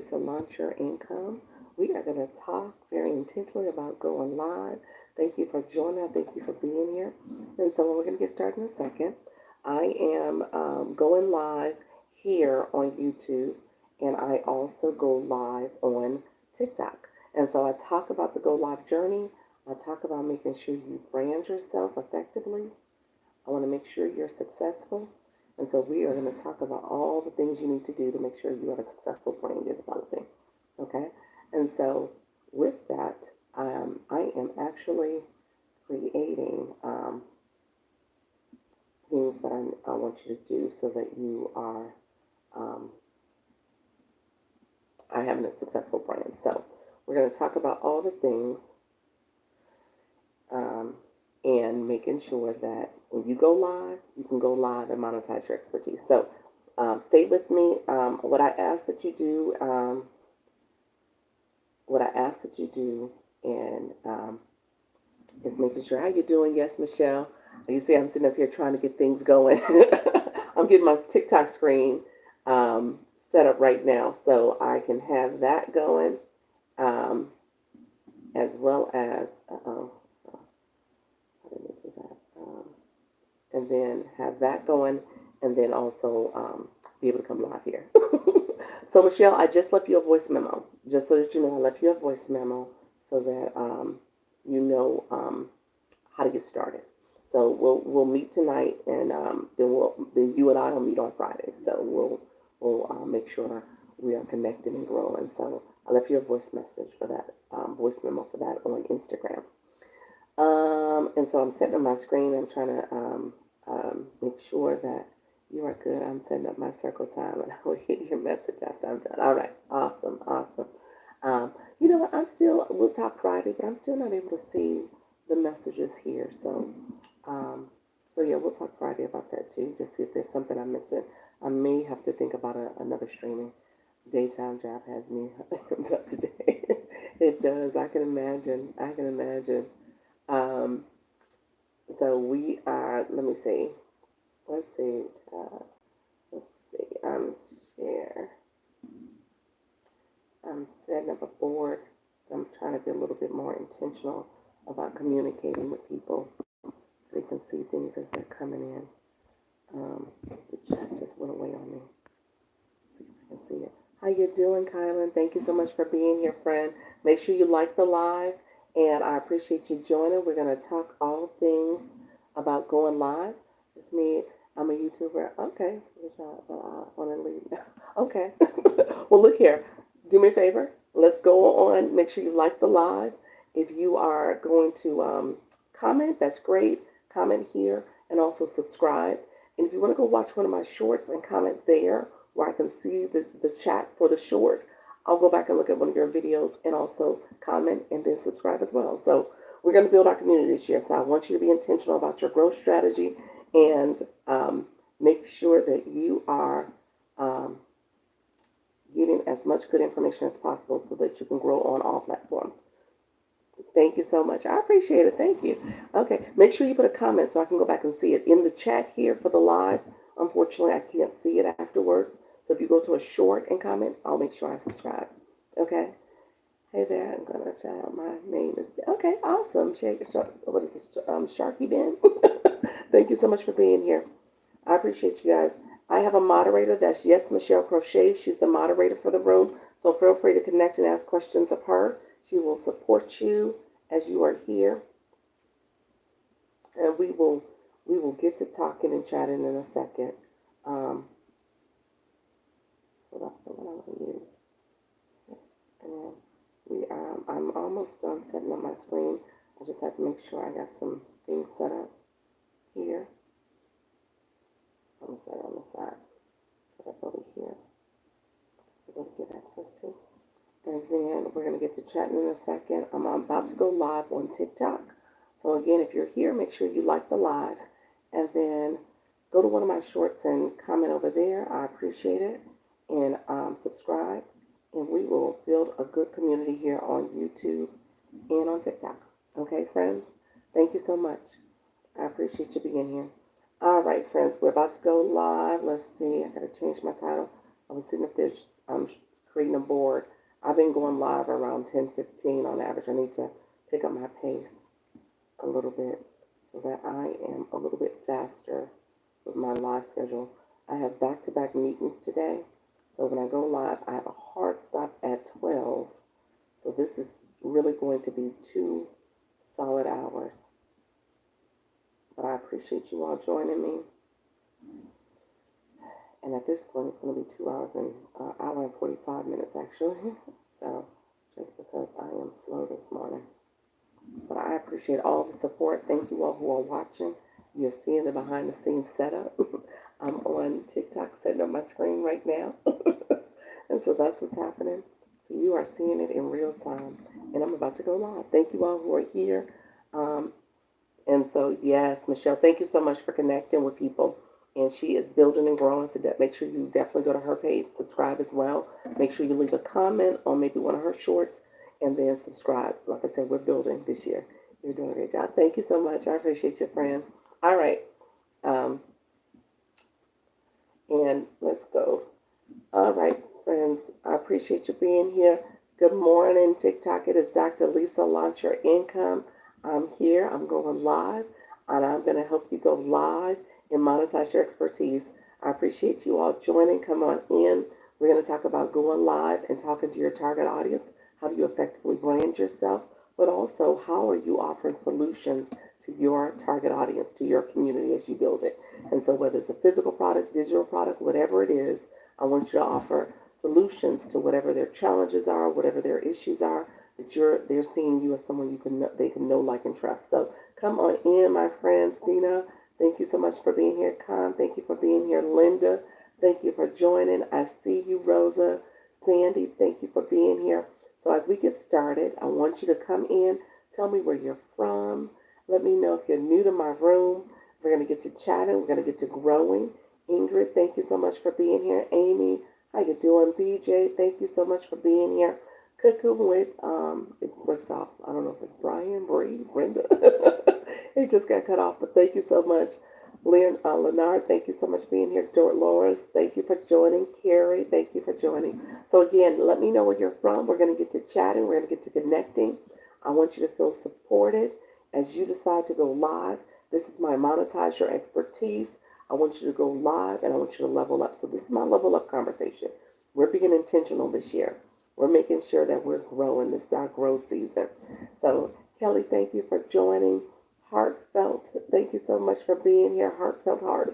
ways to launch your income. We are going to talk very intentionally about going live. Thank you for joining. Thank you for being here. And so we're going to get started in a second. I am going live here on YouTube, and I also go live on TikTok. And so I talk about the go live journey. I talk about making sure you brand yourself effectively. I want to make sure you're successful. And so we are going to talk about all the things you need to do to make sure you have a successful brand you're developing. Okay? And so with that, I am actually creating things that I want you to do so that you are having a successful brand. So we're going to talk about all the things and making sure that when you go live, you can go live and monetize your expertise. So stay with me. What I ask that you do, and is making sure how you're doing. Yes, Michelle. You see, I'm sitting up here trying to get things going. I'm getting my TikTok screen set up right now so I can have that going, as well as and then have that going, and then also be able to come live here. So Michelle, I just left you a voice memo, just so that you know I left you a voice memo so that you know how to get started. So we'll meet tonight, and then you and I will meet on Friday. So we'll make sure we are connected and growing. So I left you a voice message for that, voice memo for that on Instagram. And so I'm setting up my screen. I'm trying to make sure that you are good. I'm setting up my circle time, and I will hit your message after I'm done. All right. Awesome. You know what? We'll talk Friday, but I'm still not able to see the messages here. So yeah, we'll talk Friday about that too. Just see if there's something I'm missing. I may have to think about another streaming daytime job has me up today. It does. I can imagine. So we are, let me see. Let's see. I'm setting up a board. I'm trying to be a little bit more intentional about communicating with people so they can see things as they're coming in. The chat just went away on me. Let's see if I can see it. How you doing, Kylan? Thank you so much for being here, friend. Make sure you like the live, and I appreciate you joining. We're going to talk all things about going live. It's me. I'm a YouTuber. Okay. Okay. Well, look here. Do me a favor. Let's go on. Make sure you like the live. If you are going to comment, that's great. Comment here and also subscribe. And if you want to go watch one of my shorts and comment there where I can see the chat for the short, I'll go back and look at one of your videos and also comment and then subscribe as well. So we're going to build our community this year. So I want you to be intentional about your growth strategy and make sure that you are getting as much good information as possible so that you can grow on all platforms. Thank you so much. I appreciate it. Thank you. Okay. Make sure you put a comment so I can go back and see it in the chat here for the live. Unfortunately, I can't see it afterwards. So if you go to a short and comment, I'll make sure I subscribe. Okay. Hey there. I'm going to shout out. My name is... Okay. Awesome. What is this? Sharky Ben. Thank you so much for being here. I appreciate you guys. I have a moderator. That's Yes Michelle Crochet. She's the moderator for the room. So feel free to connect and ask questions of her. She will support you as you are here. And we will get to talking and chatting in a second. So that's the one I'm going to use. And I'm almost done setting up my screen. I just have to make sure I got some things set up here. I'm going to set it on the side. Set up over here. We're going to get access to. And then we're going to get to chatting in a second. I'm about to go live on TikTok. So again, if you're here, make sure you like the live. And then go to one of my shorts and comment over there. I appreciate it. And subscribe. And we will build a good community here on YouTube and on TikTok. Okay, friends? Thank you so much. I appreciate you being here. All right, friends. We're about to go live. Let's see. I got to change my title. I was sitting up there creating a board. I've been going live around 10:15 on average. I need to pick up my pace a little bit so that I am a little bit faster with my live schedule. I have back-to-back meetings today. So when I go live, I have a hard stop at 12. So this is really going to be 2 solid hours. But I appreciate you all joining me. And at this point, it's going to be 2 hours and hour and 45 minutes, actually. So just because I am slow this morning. But I appreciate all the support. Thank you all who are watching. You're seeing the behind-the-scenes setup. I'm on TikTok setting up my screen right now. And so that's what's happening. So you are seeing it in real time. And I'm about to go live. Thank you all who are here. And so, yes, Michelle, thank you so much for connecting with people. And she is building and growing. So make sure you definitely go to her page, subscribe as well. Make sure you leave a comment on maybe one of her shorts, and then subscribe. Like I said, we're building this year. You're doing a great job. Thank you so much. I appreciate you, friend. All right. And let's go. All right, friends. I appreciate you being here. Good morning, TikTok. It is Dr. Lisa, Launch Your Income. I'm here. I'm going live, and I'm going to help you go live and monetize your expertise. I appreciate you all joining. Come on in. We're going to talk about going live and talking to your target audience. How do you effectively brand yourself? But also, how are you offering solutions to your target audience, to your community as you build it? And so whether it's a physical product, digital product, whatever it is, I want you to offer solutions to whatever their challenges are, whatever their issues are, that they're seeing you as someone they can know, like, and trust. So come on in, my friends. Dina, thank you so much for being here. Con, thank you for being here. Linda, thank you for joining. I see you, Rosa. Sandy, thank you for being here. So as we get started, I want you to come in. Tell me where you're from. Let me know if you're new to my room. We're going to get to chatting. We're going to get to growing. Ingrid, thank you so much for being here. Amy, how you doing? BJ, thank you so much for being here. Cuckoo with, it works off. I don't know if it's Brian, Bree, Brenda. It just got cut off, but thank you so much. Leonard, thank you so much for being here. Dolores, thank you for joining. Carrie, thank you for joining. So again, let me know where you're from. We're going to get to chatting. We're going to get to connecting. I want you to feel supported as you decide to go live. This is my monetize your expertise. I want you to go live, and I want you to level up. So this is my level up conversation. We're being intentional this year. We're making sure that we're growing. This is our growth season. So Kelly, thank you for joining. Heartfelt, thank you so much for being here. Heartfelt Heart.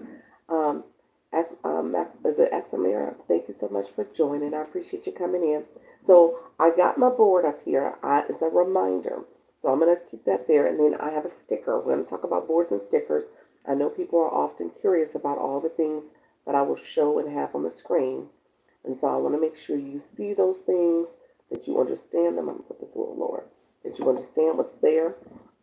Is it Axamira? Thank you so much for joining. I appreciate you coming in. So I got my board up here. It's a reminder. So I'm going to keep that there. And then I have a sticker. We're going to talk about boards and stickers. I know people are often curious about all the things that I will show and have on the screen. And so I want to make sure you see those things, that you understand them. I'm going to put this a little lower. That you understand what's there.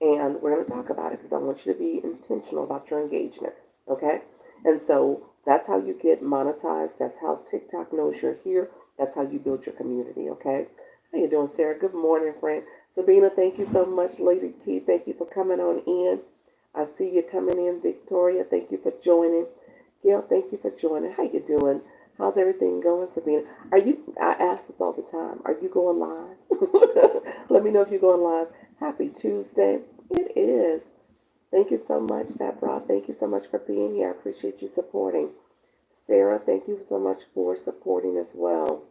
And we're going to talk about it because I want you to be intentional about your engagement. Okay? And so that's how you get monetized. That's how TikTok knows you're here. That's how you build your community. Okay? How you doing, Sarah? Good morning, friend. Sabina, thank you so much. Lady T, thank you for coming on in. I see you coming in. Victoria, thank you for joining. Gail, thank you for joining. How you doing? How's everything going, Sabina? I ask this all the time. Are you going live? Let me know if you're going live. Happy Tuesday. It is. Thank you so much, Deborah. Thank you so much for being here. I appreciate you supporting. Sarah, thank you so much for supporting as well.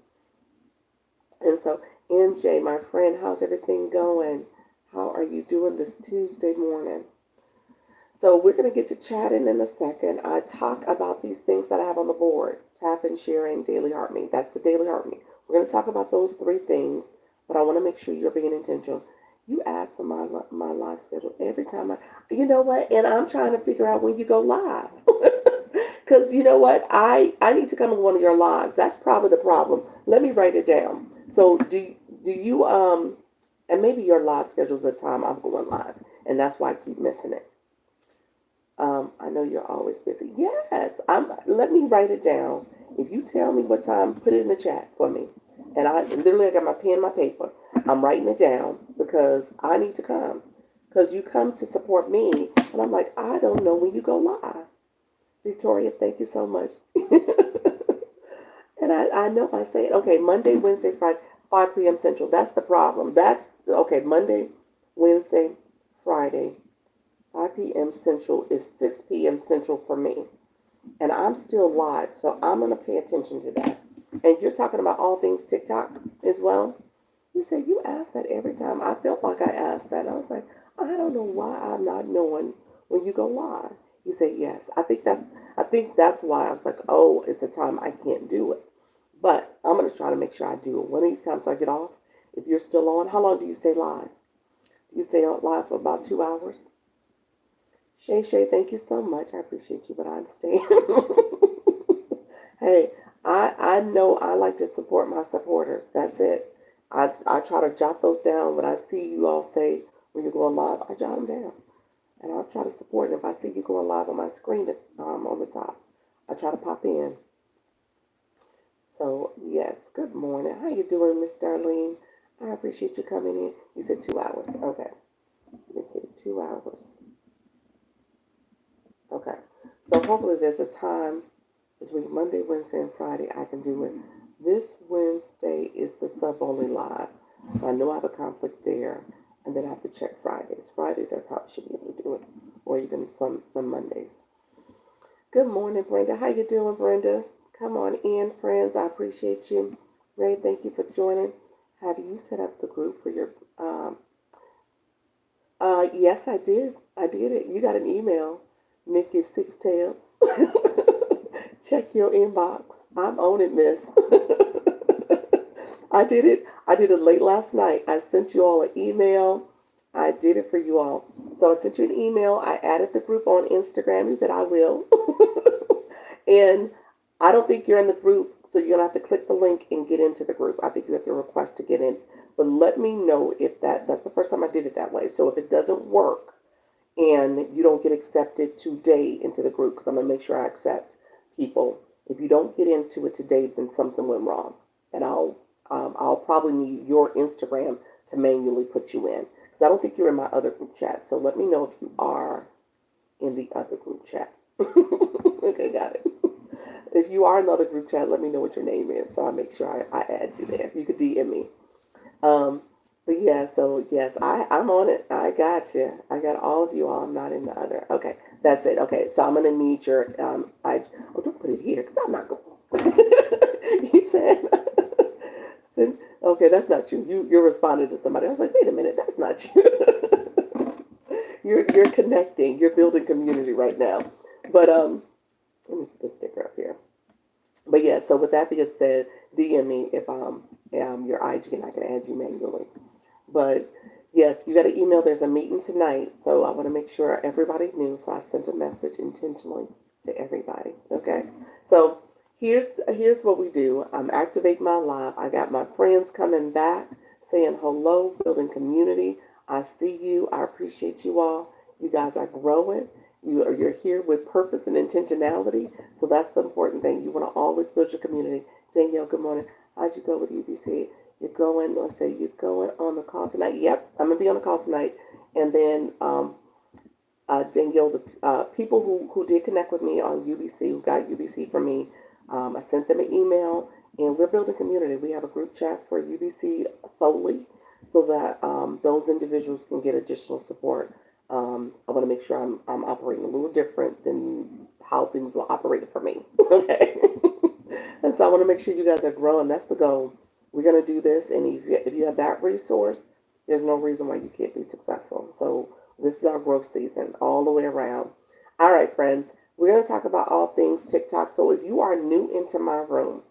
And so, MJ, my friend, how's everything going? How are you doing this Tuesday morning? So we're going to get to chatting in a second. I talk about these things that I have on the board. Tap and sharing, daily heart me. That's the daily heart me. We're going to talk about those 3 things, but I want to make sure you're being intentional. You ask for my live schedule every time you know what? And I'm trying to figure out when you go live. Because you know what? I need to come in one of your lives. That's probably the problem. Let me write it down. So do you, and maybe your live schedule's the time I'm going live. And that's why I keep missing it. I know you're always busy. Yes, let me write it down. If you tell me what time, put it in the chat for me. And I got my pen and my paper. I'm writing it down because I need to come. Because you come to support me. And I'm like, I don't know when you go live. Victoria, thank you so much. And And I know I say it. Okay, Monday, Wednesday, Friday, 5 p.m. Central. That's the problem. That's, okay, Monday, Wednesday, Friday, 5 p.m. Central is 6 p.m. Central for me. And I'm still live, so I'm going to pay attention to that. And you're talking about all things TikTok as well. You say you ask that every time. I felt like I asked that. I was like, I don't know why I'm not knowing when you go live. You say yes. I think that's why I was like, oh, it's a time I can't do it. But I'm gonna try to make sure I do it. One of these times I get off. If you're still on, how long do you stay live? Do you stay on live for about 2 hours? Shay, thank you so much. I appreciate you, but I understand. Hey, I know I like to support my supporters. That's it. I try to jot those down when I see you all say when you're going live. I jot them down, and I'll try to support. And if I see you going live on my screen on the top, I try to pop in. So yes, good morning. How you doing, Miss Darlene? I appreciate you coming in. You said 2 hours. Okay. Let me see, 2 hours. Okay. So hopefully there's a time between Monday, Wednesday, and Friday I can do it. This Wednesday is the sub only live. So I know I have a conflict there. And then I have to check Fridays. Fridays I probably should be able to do it. Or even some Mondays. Good morning, Brenda. How you doing, Brenda? Come on in, friends. I appreciate you. Ray, thank you for joining. Have you set up the group for your yes, I did. I did it. You got an email. Nikki Six Tails. Check your inbox. I'm on it, miss. I did it. I did it late last night. I sent you all an email. I did it for you all. So I sent you an email. I added the group on Instagram. You said I will. And I don't think you're in the group, so you're going to have to click the link and get into the group. I think you have to request to get in. But let me know if that's the first time I did it that way. So if it doesn't work and you don't get accepted today into the group, because I'm going to make sure I accept people. If you don't get into it today, then something went wrong. And I'll probably need your Instagram to manually put you in. Because I don't think you're in my other group chat. So let me know if you are in the other group chat. Okay, got it. If you are in another group chat, let me know what your name is, so I'll make sure I add you there. You could DM me. Um, but yeah, so yes, I'm on it. I got you. I got all of you all. I'm not in the other. Okay, that's it. Okay, so I'm gonna need your don't put it here because I'm not going. You said, okay, that's not you. You're responding to somebody. I was like, wait a minute, that's not you. You're connecting. You're building community right now. But let me put the sticker up here. But yeah, so with that being said, DM me if your IG and I can add you manually. But yes, you got an email. There's a meeting tonight, so I want to make sure everybody knew. So I sent a message intentionally to everybody. Okay, so here's what we do. I'm activating my live. I got my friends coming back, saying hello, building community. I see you. I appreciate you all. You guys are growing. You're here with purpose and intentionality. So that's the important thing. You want to always build your community. Danielle, good morning. How'd you go with UBC? You're going, let's say you're going on the call tonight. Yep, I'm going to be on the call tonight. And then Danielle, the people who did connect with me on UBC, who got UBC from me, I sent them an email, and we're building community. We have a group chat for UBC solely so that those individuals can get additional support. I want to make sure I'm operating a little different than how things were operated for me. Okay. And so I want to make sure you guys are growing. That's the goal. We're going to do this. And if you have that resource, there's no reason why you can't be successful. So this is our growth season all the way around. All right, friends, we're going to talk about all things TikTok. So if you are new into my room,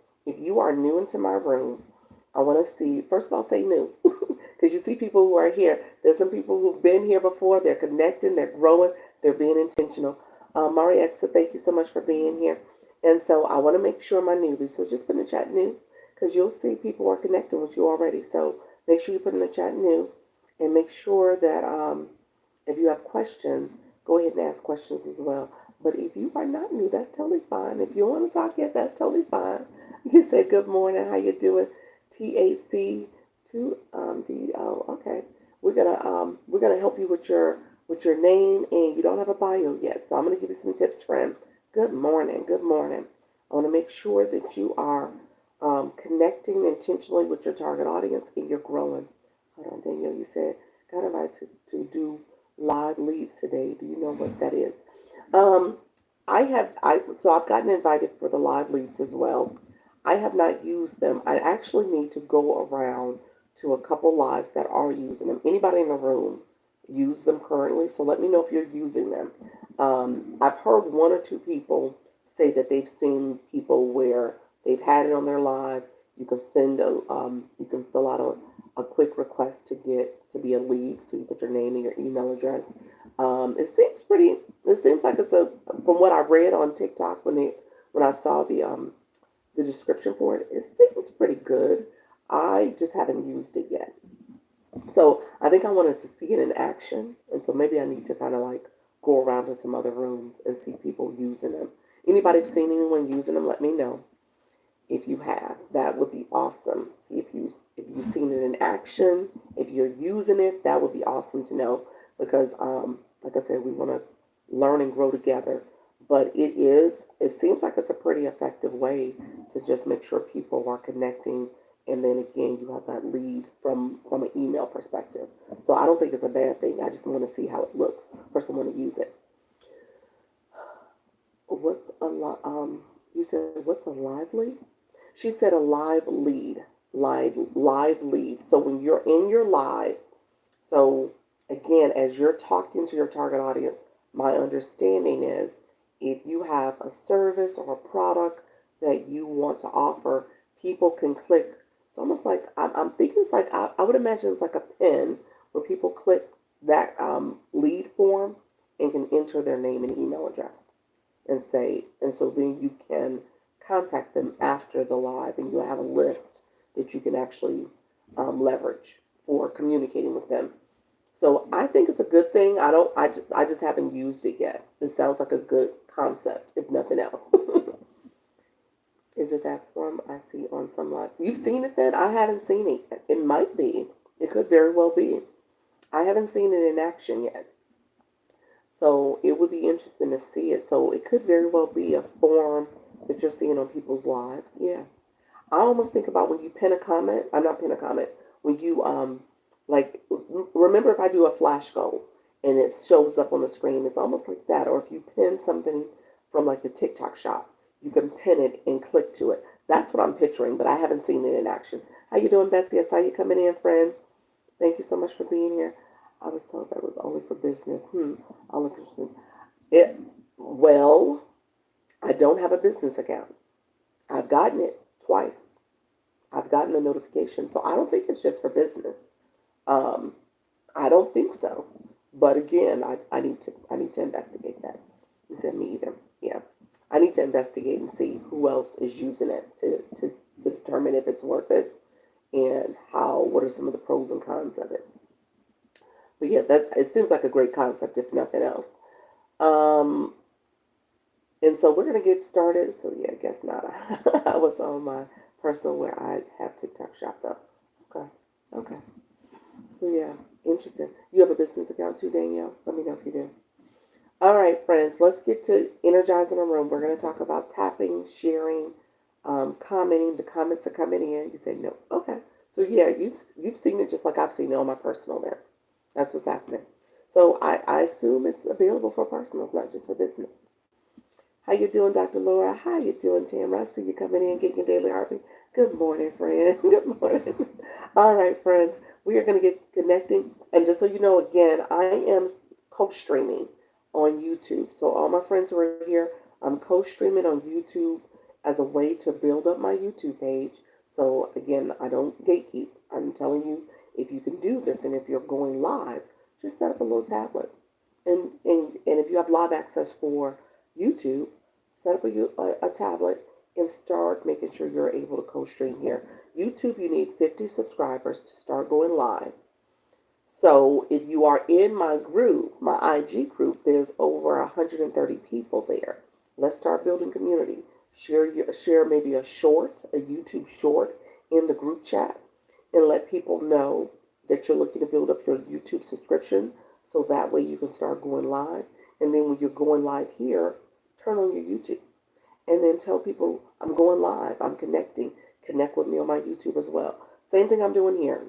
I want to see, first of all, say new. Because you see people who are here. There's some people who've been here before. They're connecting. They're growing. They're being intentional. Mari Exa, thank you so much for being here. And so I want to make sure my newbies, so just put in the chat new, because you'll see people are connecting with you already. So make sure you put in the chat new, and make sure that if you have questions, go ahead and ask questions as well. But if you are not new, that's totally fine. If you don't want to talk yet, that's totally fine. You say good morning, how you doing? TAC to DO. Okay, we're gonna help you with your name, and you don't have a bio yet, so I'm gonna give you some tips, friend. Good morning. Good morning. I want to make sure that you are Connecting intentionally with your target audience and you're growing. Hold on, Danielle, you said, got invited to do live leads today. Do you know what that is? Um, so I've gotten invited for the live leads as well. I have not used them. I actually need to go around to a couple lives that are using them. Anybody in the room use them currently? So let me know if you're using them. I've heard one or two people say that they've seen people where they've had it on their live. You can you can fill out a quick request to get to be a lead. So you put your name and your email address. It seems pretty. It seems like it's a. From what I read on TikTok when I saw the description for it, it seems pretty good. I just haven't used it yet. So I think I wanted to see it in action, and so maybe I need to kind of like go around to some other rooms and see people using them. Anybody seen anyone using them? Let me know if you have. That would be awesome. See if you've seen it in action. If you're using it, that would be awesome to know because like I said, we want to learn and grow together. But it seems like it's a pretty effective way to just make sure people are connecting, and then again you have that lead from an email perspective. So I don't think it's a bad thing. I just want to see how it looks for someone to use it. What's a you said what's a lively? She said a live lead. So when you're in your live, so again, as you're talking to your target audience, my understanding is if you have a service or a product that you want to offer, people can click. It's almost like I'm thinking it's like I would imagine it's like a pen where people click that lead form and can enter their name and email address and say, and so then you can contact them after the live and you'll have a list that you can actually leverage for communicating with them. So I think it's a good thing. I just haven't used it yet. It sounds like a good concept, if nothing else. Is it that form I see on some lives? You've seen it then? I haven't seen it. It might be. It could very well be. I haven't seen it in action yet. So it would be interesting to see it. So it could very well be a form that you're seeing on people's lives. Yeah. I almost think about when you pin a comment. I'm not pin a comment. When you like remember if I do a flash goal and it shows up on the screen, it's almost like that. Or if you pin something from like the TikTok shop, you can pin it and click to it. That's what I'm picturing, but I haven't seen it in action. How you doing, Betsy? I saw you coming in, friend. Thank you so much for being here. I was told that was only for business. I'll look interesting. It well, I don't have a business account. I've gotten it twice. I've gotten a notification, so I don't think it's just for business. Um, I don't think so. But again, I need to investigate that. You said me either. Yeah, I need to investigate and see who else is using it to determine if it's worth it and how. What are some of the pros and cons of it? But yeah, that it seems like a great concept if nothing else. Um, and so we're gonna get started. So yeah, I guess not. I was on my personal where I have TikTok shop though. Okay. Okay. So yeah, interesting. You have a business account too, Danielle? Let me know if you do. All right, friends, let's get to energizing a room. We're going to talk about tapping, sharing, commenting. The comments are coming in. You say no. Okay. So yeah, you've seen it just like I've seen it on my personal there. That's what's happening. So I assume it's available for personals, not just for business. How you doing, Dr. Laura? How you doing, Tamara? I see you coming in, getting your daily heartbeat. Good morning, friend. Good morning. All right, friends. We are going to get connecting. And just so you know, again, I am co-streaming on YouTube. So all my friends who are here, I'm co-streaming on YouTube as a way to build up my YouTube page. So again, I don't gatekeep. I'm telling you, if you can do this and if you're going live, just set up a little tablet. And if you have live access for YouTube, set up a tablet and start making sure you're able to co-stream here. YouTube, you need 50 subscribers to start going live. So if you are in my group, my IG group, there's over 130 people there. Let's start building community. Share maybe a YouTube short in the group chat and let people know that you're looking to build up your YouTube subscription so that way you can start going live. And then when you're going live here, turn on your YouTube and then tell people I'm going live, I'm connecting. connect with me on my YouTube as well. Same thing I'm doing here.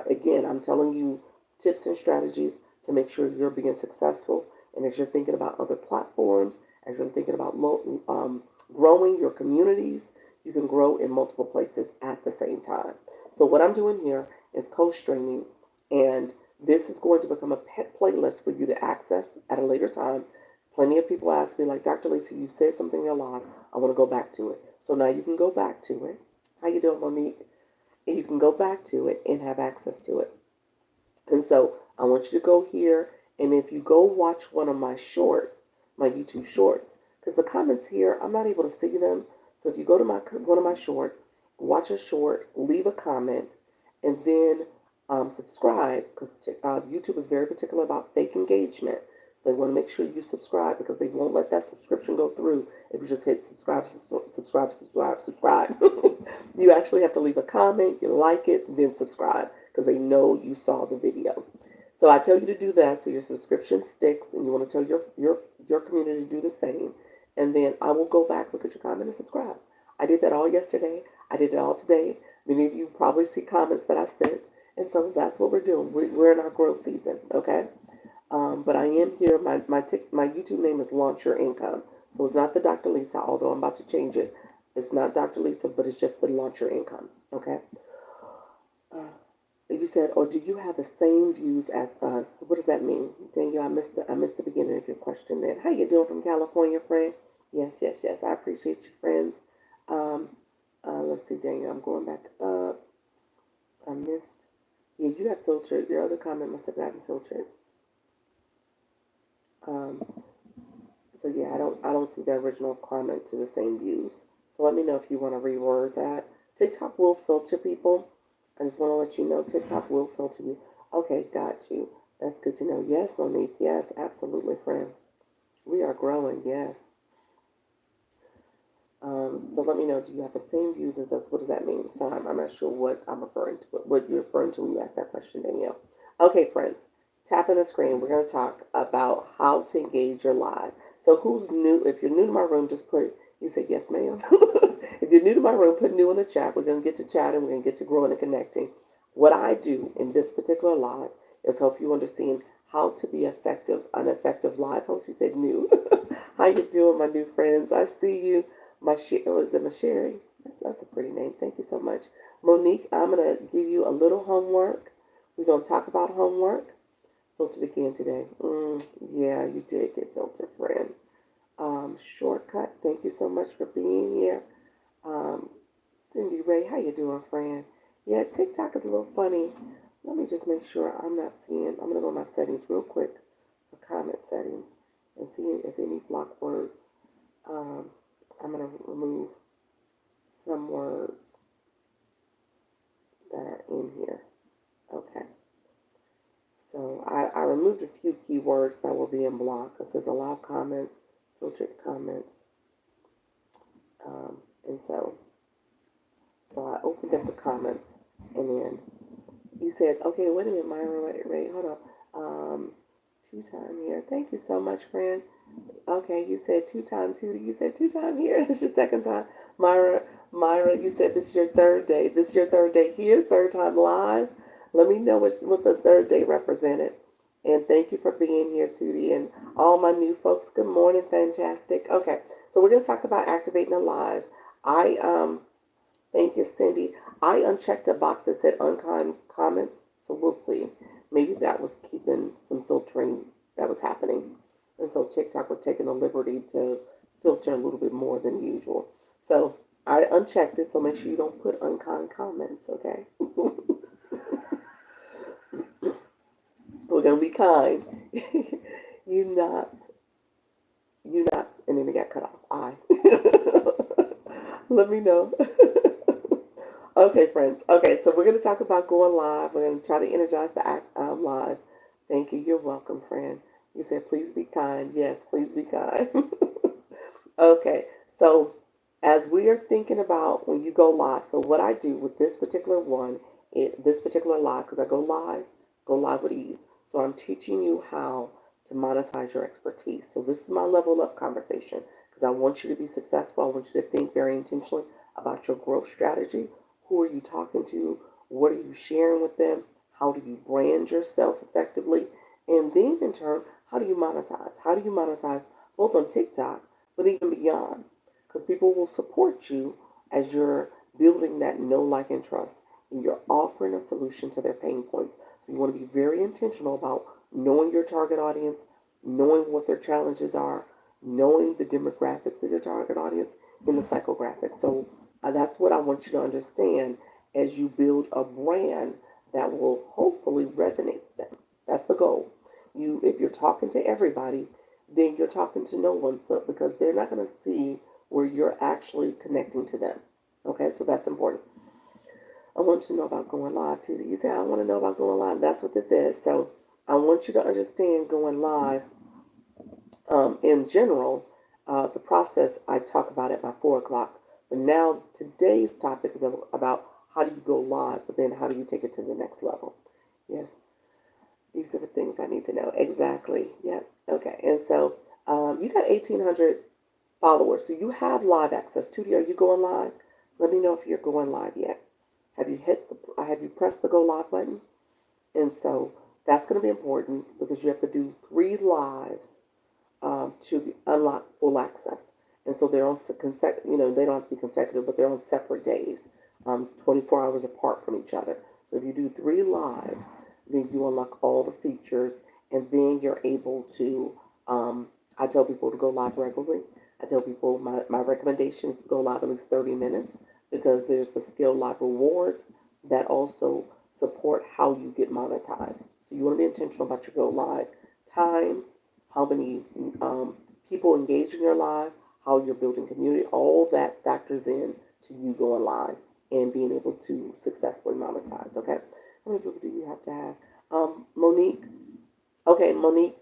Again, I'm telling you tips and strategies to make sure you're being successful. And as you're thinking about other platforms, as you're thinking about growing your communities, you can grow in multiple places at the same time. So what I'm doing here is co-streaming, and this is going to become a pet playlist for you to access at a later time. Plenty of people ask me, like, Dr. Lisa, you said something in your live. I want to go back to it. So now you can go back to it. How you doing, Monique? And you can go back to it and have access to it. And so I want you to go here, and if you go watch one of my shorts, my YouTube shorts, because the comments here, I'm not able to see them. So if you go to one of my shorts, watch a short, leave a comment, and then subscribe, because YouTube is very particular about fake engagement. So they want to make sure you subscribe, because they won't let that subscription go through if you just hit subscribe, subscribe, subscribe, subscribe. You actually have to leave a comment, you like it, then subscribe, because they know you saw the video. So I tell you to do that so your subscription sticks, and you want to tell your community to do the same. And then I will go back, look at your comment, and subscribe. I did that all yesterday. I did it all today. Many of you probably see comments that I sent. And so that's what we're doing. We're in our growth season, okay? But I am here. My YouTube name is Launch Your Income. So it's not the Dr. Lisa, although I'm about to change it. It's not Dr. Lisa, but it's just the Launch Your Income, okay? You said, or do you have the same views as us? What does that mean? Daniel, I missed the beginning of your question then. How you doing from California, friend? Yes. I appreciate you, friends. Let's see, Daniel, I'm going back up. I missed. Yeah, you have filtered. Your other comment must have gotten filtered. So yeah, I don't see the original comment to the same views. So let me know if you want to reword that. TikTok will filter people. I just want to let you know TikTok will filter you. Okay, got you. That's good to know. Yes, Monique. Yes, absolutely, friend. We are growing. Yes. So let me know, do you have the same views as us? What does that mean? So I'm not sure what I'm referring to, what you're referring to when you ask that question, Danielle. Okay, friends, tap on the screen. We're going to talk about how to engage your live. So who's new? If you're new to my room, just put, you say, yes, ma'am. If you're new to my room, put new in the chat. We're going to get to chatting. We're going to get to growing and connecting. What I do in this particular live is help you understand how to be effective, an effective live host. You said new. How you doing, my new friends? I see you. Was it Sherry? That's a pretty name. Thank you so much. Monique, I'm going to give you a little homework. We're going to talk about homework. Filtered again today. Yeah, you did get filtered, friend. Shortcut, thank you so much for being here. Cindy Ray, how you doing, friend? Yeah, TikTok is a little funny. Let me just make sure I'm not seeing. I'm going to go to my settings real quick for comment settings and see if any block words. I'm going to remove some words that are in here. Okay. So I removed a few keywords that were being blocked. It says allow comments, filtered comments. And so I opened up the comments, and then you said, okay, wait a minute, Myra, wait, hold on. 2-time here. Thank you so much, friend. Okay, you said 2-time Tootie. You said 2-time here. This is your second time. Myra, you said this is your third day. This is your third day here, third time live. Let me know what the third day represented. And thank you for being here, Tootie. And all my new folks, good morning. Fantastic. Okay, so we're going to talk about activating a live. Thank you, Cindy. I unchecked a box that said unkind comments, so we'll see. Maybe that was keeping some filtering that was happening. And so TikTok was taking the liberty to filter a little bit more than usual. So I unchecked it, so make sure you don't put unkind comments, okay? We're going to be kind. You not, and then it got cut off. Let me know. Okay, friends. Okay, so we're going to talk about going live. We're going to try to energize the live. Thank you. You're welcome, friend. You said, please be kind. Yes, please be kind. Okay, so as we are thinking about when you go live, so what I do with this particular one, this particular live, because I go live with ease. So I'm teaching you how to monetize your expertise. So this is my level up conversation, because I want you to be successful. I want you to think very intentionally. about your growth strategy. Who are you talking to? What are you sharing with them? How do you brand yourself effectively? And then in turn, how do you monetize? How do you monetize both on TikTok, but even beyond? Because people will support you as you're building that know, like, and trust. And you're offering a solution to their pain points. So you want to be very intentional about knowing your target audience, knowing what their challenges are, knowing the demographics of your target audience and the psychographics. So that's what I want you to understand as you build a brand that will hopefully resonate with them. That's the goal. If you're talking to everybody, then you're talking to no one, so because they're not going to see where you're actually connecting to them. Okay, so that's important. I want you to know about going live too. You say, I want to know about going live. That's what this is. So I want you to understand going live in general. The process I talk about at my 4 o'clock. But now today's topic is about how do you go live, but then how do you take it to the next level? Yes, these are the things I need to know. Exactly. Yep. Okay. And so you got 1,800 followers. So you have live access. Tootie, are you going live? Let me know if you're going live yet. Have you pressed the go live button? And so that's going to be important because you have to do 3 lives to unlock full access. And so they're on they don't have to be consecutive, but they're on separate days, 24 hours apart from each other. So if you do 3 lives, then you unlock all the features, and then you're able to, I tell people to go live regularly. I tell people my recommendation is to go live at least 30 minutes because there's the skill live rewards that also support how you get monetized. So you want to be intentional about your go live time, how many people engage in your live, how you're building community, all that factors in to you going live and being able to successfully monetize, okay? How many people do you have to have? Monique, okay, Monique,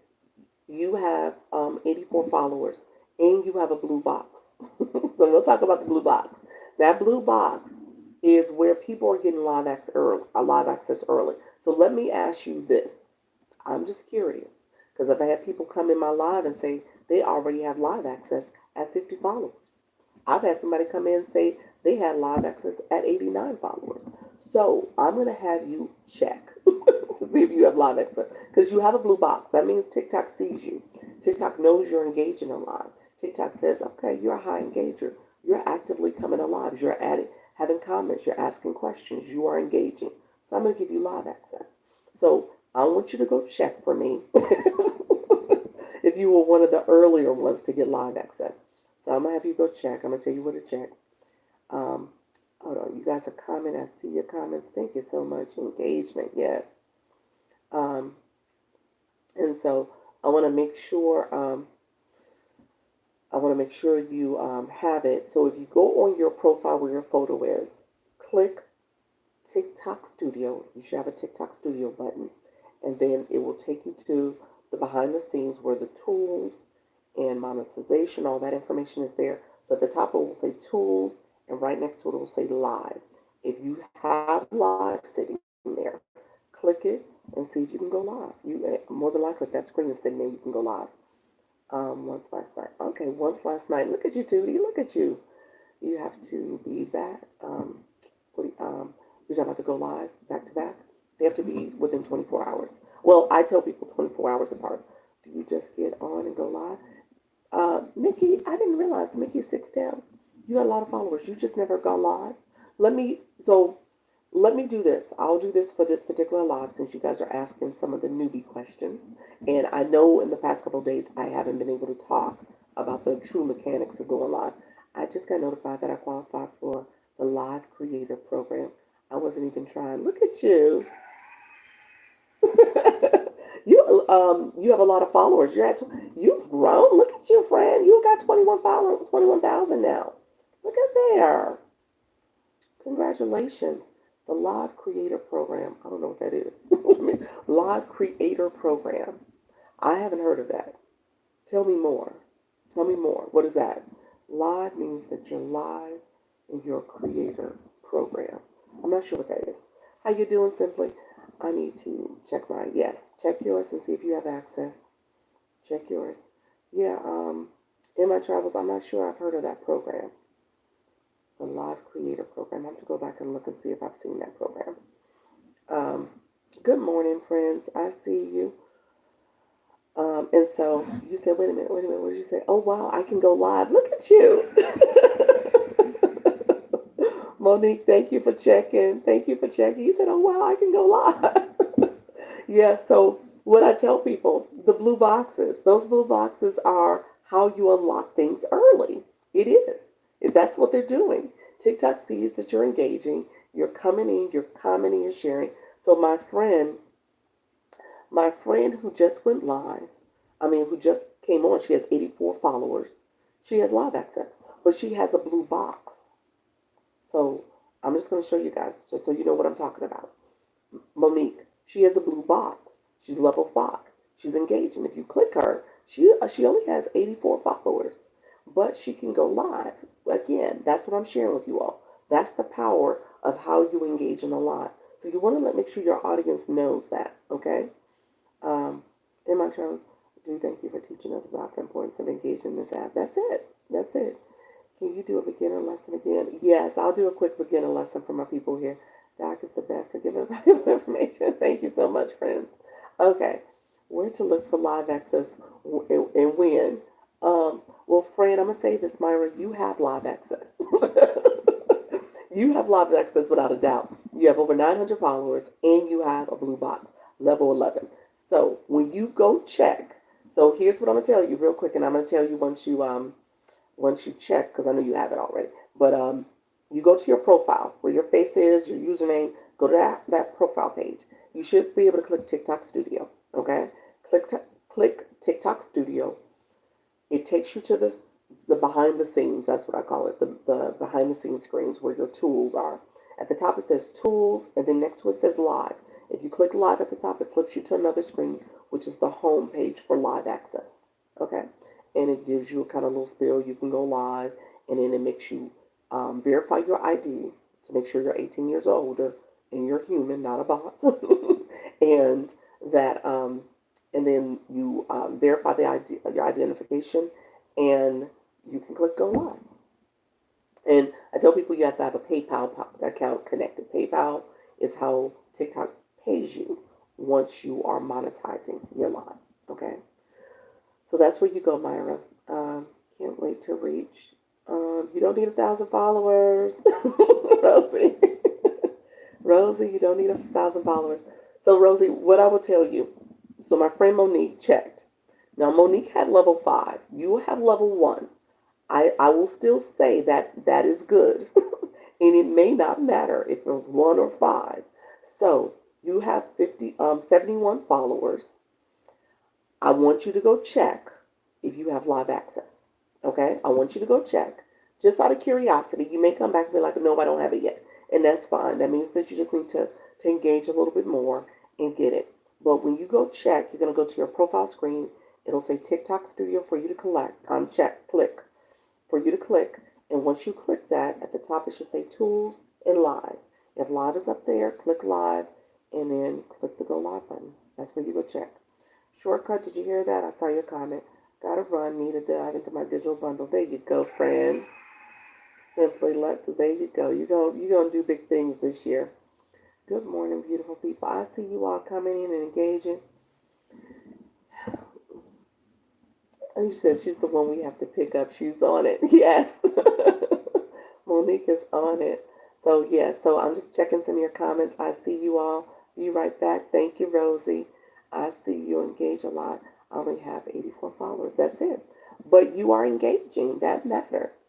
you have 84 followers and you have a blue box. So we'll talk about the blue box. That blue box is where people are getting live access early. So let me ask you this. I'm just curious because I've had people come in my live and say they already have live access at 50 followers. I've had somebody come in and say they had live access at 89 followers. So I'm going to have you check to see if you have live access because you have a blue box. That means TikTok sees you. TikTok knows you're engaging in live. TikTok says, okay, you're a high engager. You're actively coming alive. You're having comments. You're asking questions. You are engaging. So I'm going to give you live access. So I want you to go check for me if you were one of the earlier ones to get live access. So I'm going to have you go check. I'm going to tell you where to check. Hold on. You guys are commenting. I see your comments. Thank you so much. Engagement. Yes. And so I want to make sure you have it. So if you go on your profile where your photo is, click TikTok Studio. You should have a TikTok Studio button. And then it will take you to the behind the scenes where the tools and monetization, all that information is there. So at the top it will say tools, and right next to it will say live. If you have live sitting there, click it and see if you can go live. You more than likely, if that screen is sitting there, you can go live. Once last night. Okay, once last night. Look at you, Tootie. Look at you. You have to be back. You're talking about to go live back to back? They have to be within 24 hours. Well, I tell people 24 hours apart. Do you just get on and go live? Mickey, I didn't realize Mickey Six Tails. You had a lot of followers. You just never gone live. Let me do this. I'll do this for this particular live since you guys are asking some of the newbie questions. And I know in the past couple of days I haven't been able to talk about the true mechanics of going live. I just got notified that I qualified for the Live Creator Program. I wasn't even trying. Look at you. You have a lot of followers. You've grown. Look at you, friend. You got 21 followers, 21,000 now. Look at there. Congratulations. The Live Creator Program. I don't know what that is. Live Creator Program. I haven't heard of that. Tell me more. Tell me more. What is that? Live means that you're live in your creator program. I'm not sure what that is. How you doing, Simply? I need to check mine. Yes, check yours and see if you have access. Check yours. Yeah, in my travels, I'm not sure I've heard of that program. The Live Creator Program. I have to go back and look and see if I've seen that program. Um, Good morning, friends. I see you. And so you said, wait a minute, what did you say? Oh, wow, I can go live. Look at you. Monique, thank you for checking. Thank you for checking. You said, oh, wow, I can go live. Yeah, so what I tell people, the blue boxes, those blue boxes are how you unlock things early. It is. That's what they're doing. TikTok sees that you're engaging, you're coming in, you're commenting, you're sharing. So my friend who just went live, who just came on, she has 84 followers. She has live access, but she has a blue box. So I'm just going to show you guys, just so you know what I'm talking about. Monique, she has a blue box. She's level 5. She's engaging. If you click her, she only has 84 followers, but she can go live. Again, that's what I'm sharing with you all. That's the power of how you engage in a live. So you want to make sure your audience knows that, okay? In my travels, do thank you for teaching us about the importance of engaging in this app. That's it. That's it. Can you do a beginner lesson again? Yes, I'll do a quick beginner lesson for my people here. Doc is the best for giving valuable information. Thank you so much, friends. Okay, where to look for live access and when? Well, friend, I'm going to say this, Myra. You have live access. You have live access without a doubt. You have over 900 followers and you have a blue box, level 11. So when you go check, so here's what I'm going to tell you real quick, and I'm going to tell you once you check, because I know you have it already. But you go to your profile where your face is, your username. Go to that profile page. You should be able to click TikTok Studio. Okay, click TikTok Studio. It takes you to the behind the scenes. That's what I call it. The behind the scenes screens where your tools are. At the top it says Tools, and then next to it says Live. If you click Live at the top, it flips you to another screen, which is the home page for live access. Okay, and it gives you a kind of little spiel. You can go live, and then it makes you verify your ID to make sure you're 18 years or older and you're human, not a bot, and that and then you verify the ID, your identification, and you can click go live. And I tell people you have to have a PayPal account connected. PayPal is how TikTok pays you once you are monetizing your live. Okay, so that's where you go, Myra. Can't wait to reach. You don't need 1,000 followers, Rosie. Rosie, you don't need 1,000 followers. So, Rosie, what I will tell you. So, my friend Monique checked. Now, Monique had level 5. You have level 1. I will still say that that is good. And it may not matter if you're 1 or 5. So, you have 71 followers. I want you to go check if you have live access. Okay? I want you to go check. Just out of curiosity, you may come back and be like, no, I don't have it yet. And that's fine. That means that you just need to engage a little bit more and get it. But when you go check, you're going to go to your profile screen. It'll say TikTok Studio for you to click, for you to click. And once you click that, at the top it should say Tools and Live. If Live is up there, click Live, and then click the Go Live button. That's where you go check. Shortcut, did you hear that? I saw your comment. Gotta run, need to dive into my digital bundle. There you go, friend. There you go. You're gonna do big things this year. Good morning, beautiful people. I see you all coming in and engaging. And she says she's the one we have to pick up. She's on it. Yes. Monique is on it. So, yeah. So, I'm just checking some of your comments. I see you all. Be right back. Thank you, Rosie. I see you engage a lot. I only have 84 followers. That's it. But you are engaging. That matters.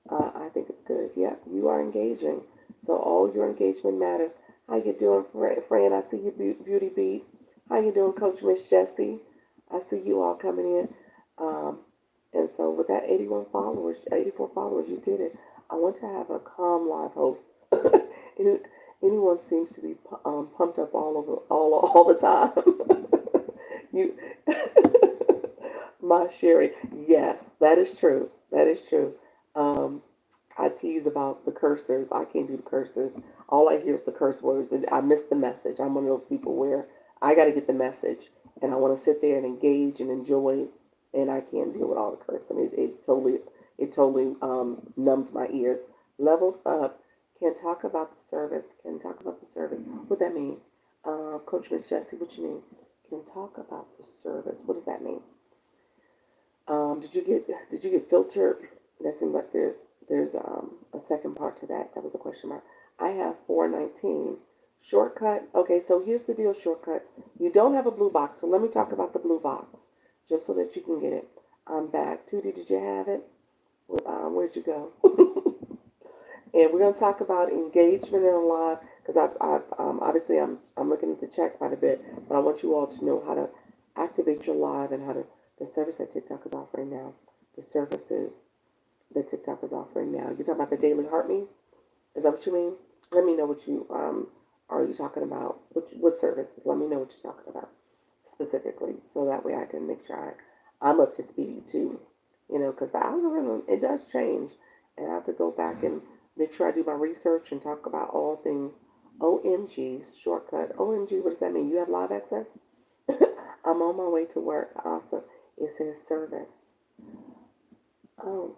I think it's good. Yeah, you are engaging. So, all your engagement matters. How you doing, friend? I see you, Beauty Beat. How you doing, Coach Miss Jessie? I see you all coming in. And so with that 84 followers, you did it. I want to have a calm live host. Anyone seems to be pumped up all the time. You, my Sherry. Yes, that is true. That is true. I tease about the cursors. I can't do the cursors. All I hear is the curse words, and I miss the message. I'm one of those people where I got to get the message, and I want to sit there and engage and enjoy, and I can't deal with all the cursing. It totally numbs my ears. Leveled up. Can talk about the service. Can talk about the service. What that mean? Coach Miss Jessie, what you mean? Can talk about the service. What does that mean? Did you get filtered? That seems like there's a second part to that. That was a question mark. I have 419. Shortcut. Okay, so here's the deal, shortcut. You don't have a blue box, so let me talk about the blue box, just so that you can get it. I'm back. Tootie, did you have it? Where'd you go? And we're going to talk about engagement in a live, because obviously I'm looking at the chat quite a bit, but I want you all to know how to activate your live and how to the service that TikTok is offering now. The services that TikTok is offering now. You're talking about the daily heart me? Is that what you mean? Let me know what you are you talking about. What services? Let me know what you're talking about specifically, so that way I can make sure I'm up to speed too. Because the algorithm, it does change, and I have to go back and make sure I do my research and talk about all things. OMG shortcut. OMG, what does that mean? You have live access? I'm on my way to work. Awesome. It says service. Oh,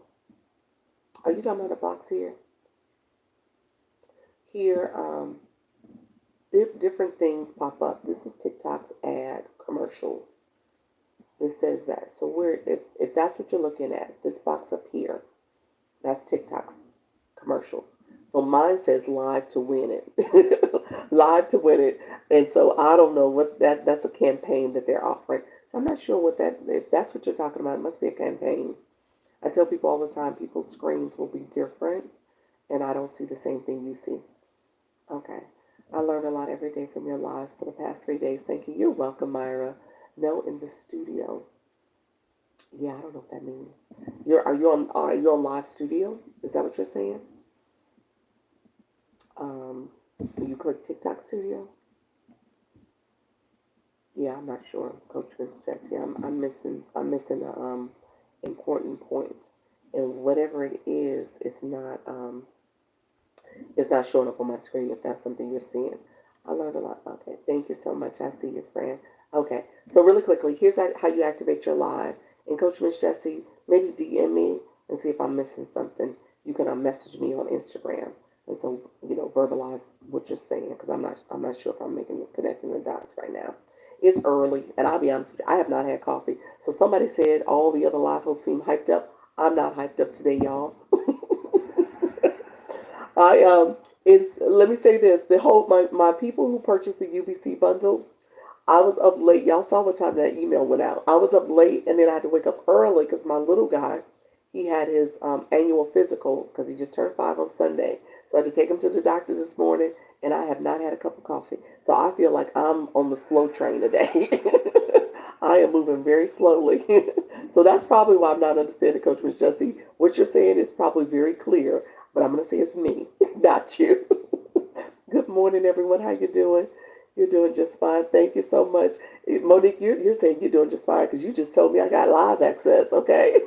are you talking about the box here? Here, different things pop up. This is TikTok's ad commercials. It says that. So if that's what you're looking at, this box up here, that's TikTok's commercials. So mine says live to win it. Live to win it. And so I don't know what that's a campaign that they're offering. So I'm not sure if that's what you're talking about, it must be a campaign. I tell people all the time, people's screens will be different, and I don't see the same thing you see. Okay. I learned a lot every day from your lives for the past 3 days. Thank you. You're welcome, Myra. No, in the studio. Yeah, I don't know what that means. Are you on live studio? Is that what you're saying? You click TikTok studio? Yeah, I'm not sure, Coach Miss Jessie. I'm missing a important point. And whatever it is, it's not showing up on my screen if that's something you're seeing. I learned a lot. Okay, thank you so much. I see your friend. Okay, so really quickly, here's how you activate your live. And Coach Miss Jessie, maybe DM me and see if I'm missing something. You can message me on Instagram, and so verbalize what you're saying, because I'm not sure if I'm connecting the dots right now. It's early, and I'll be honest with you, I have not had coffee. So somebody said all the other live hosts seem hyped up. I'm not hyped up today, y'all. It's let me say this: the whole my people who purchased the UBC bundle, I was up late. Y'all saw what time that email went out. I was up late, and then I had to wake up early because my little guy, he had his annual physical because he just turned 5 on Sunday. So I had to take him to the doctor this morning, and I have not had a cup of coffee. So I feel like I'm on the slow train today. I am moving very slowly. So that's probably why I'm not understanding, Coach Miss Jessie. What you're saying is probably very clear, but I'm going to say it's me, not you. Good morning, everyone. How you doing? You're doing just fine. Thank you so much. Monique, you're saying you're doing just fine because you just told me I got live access, okay?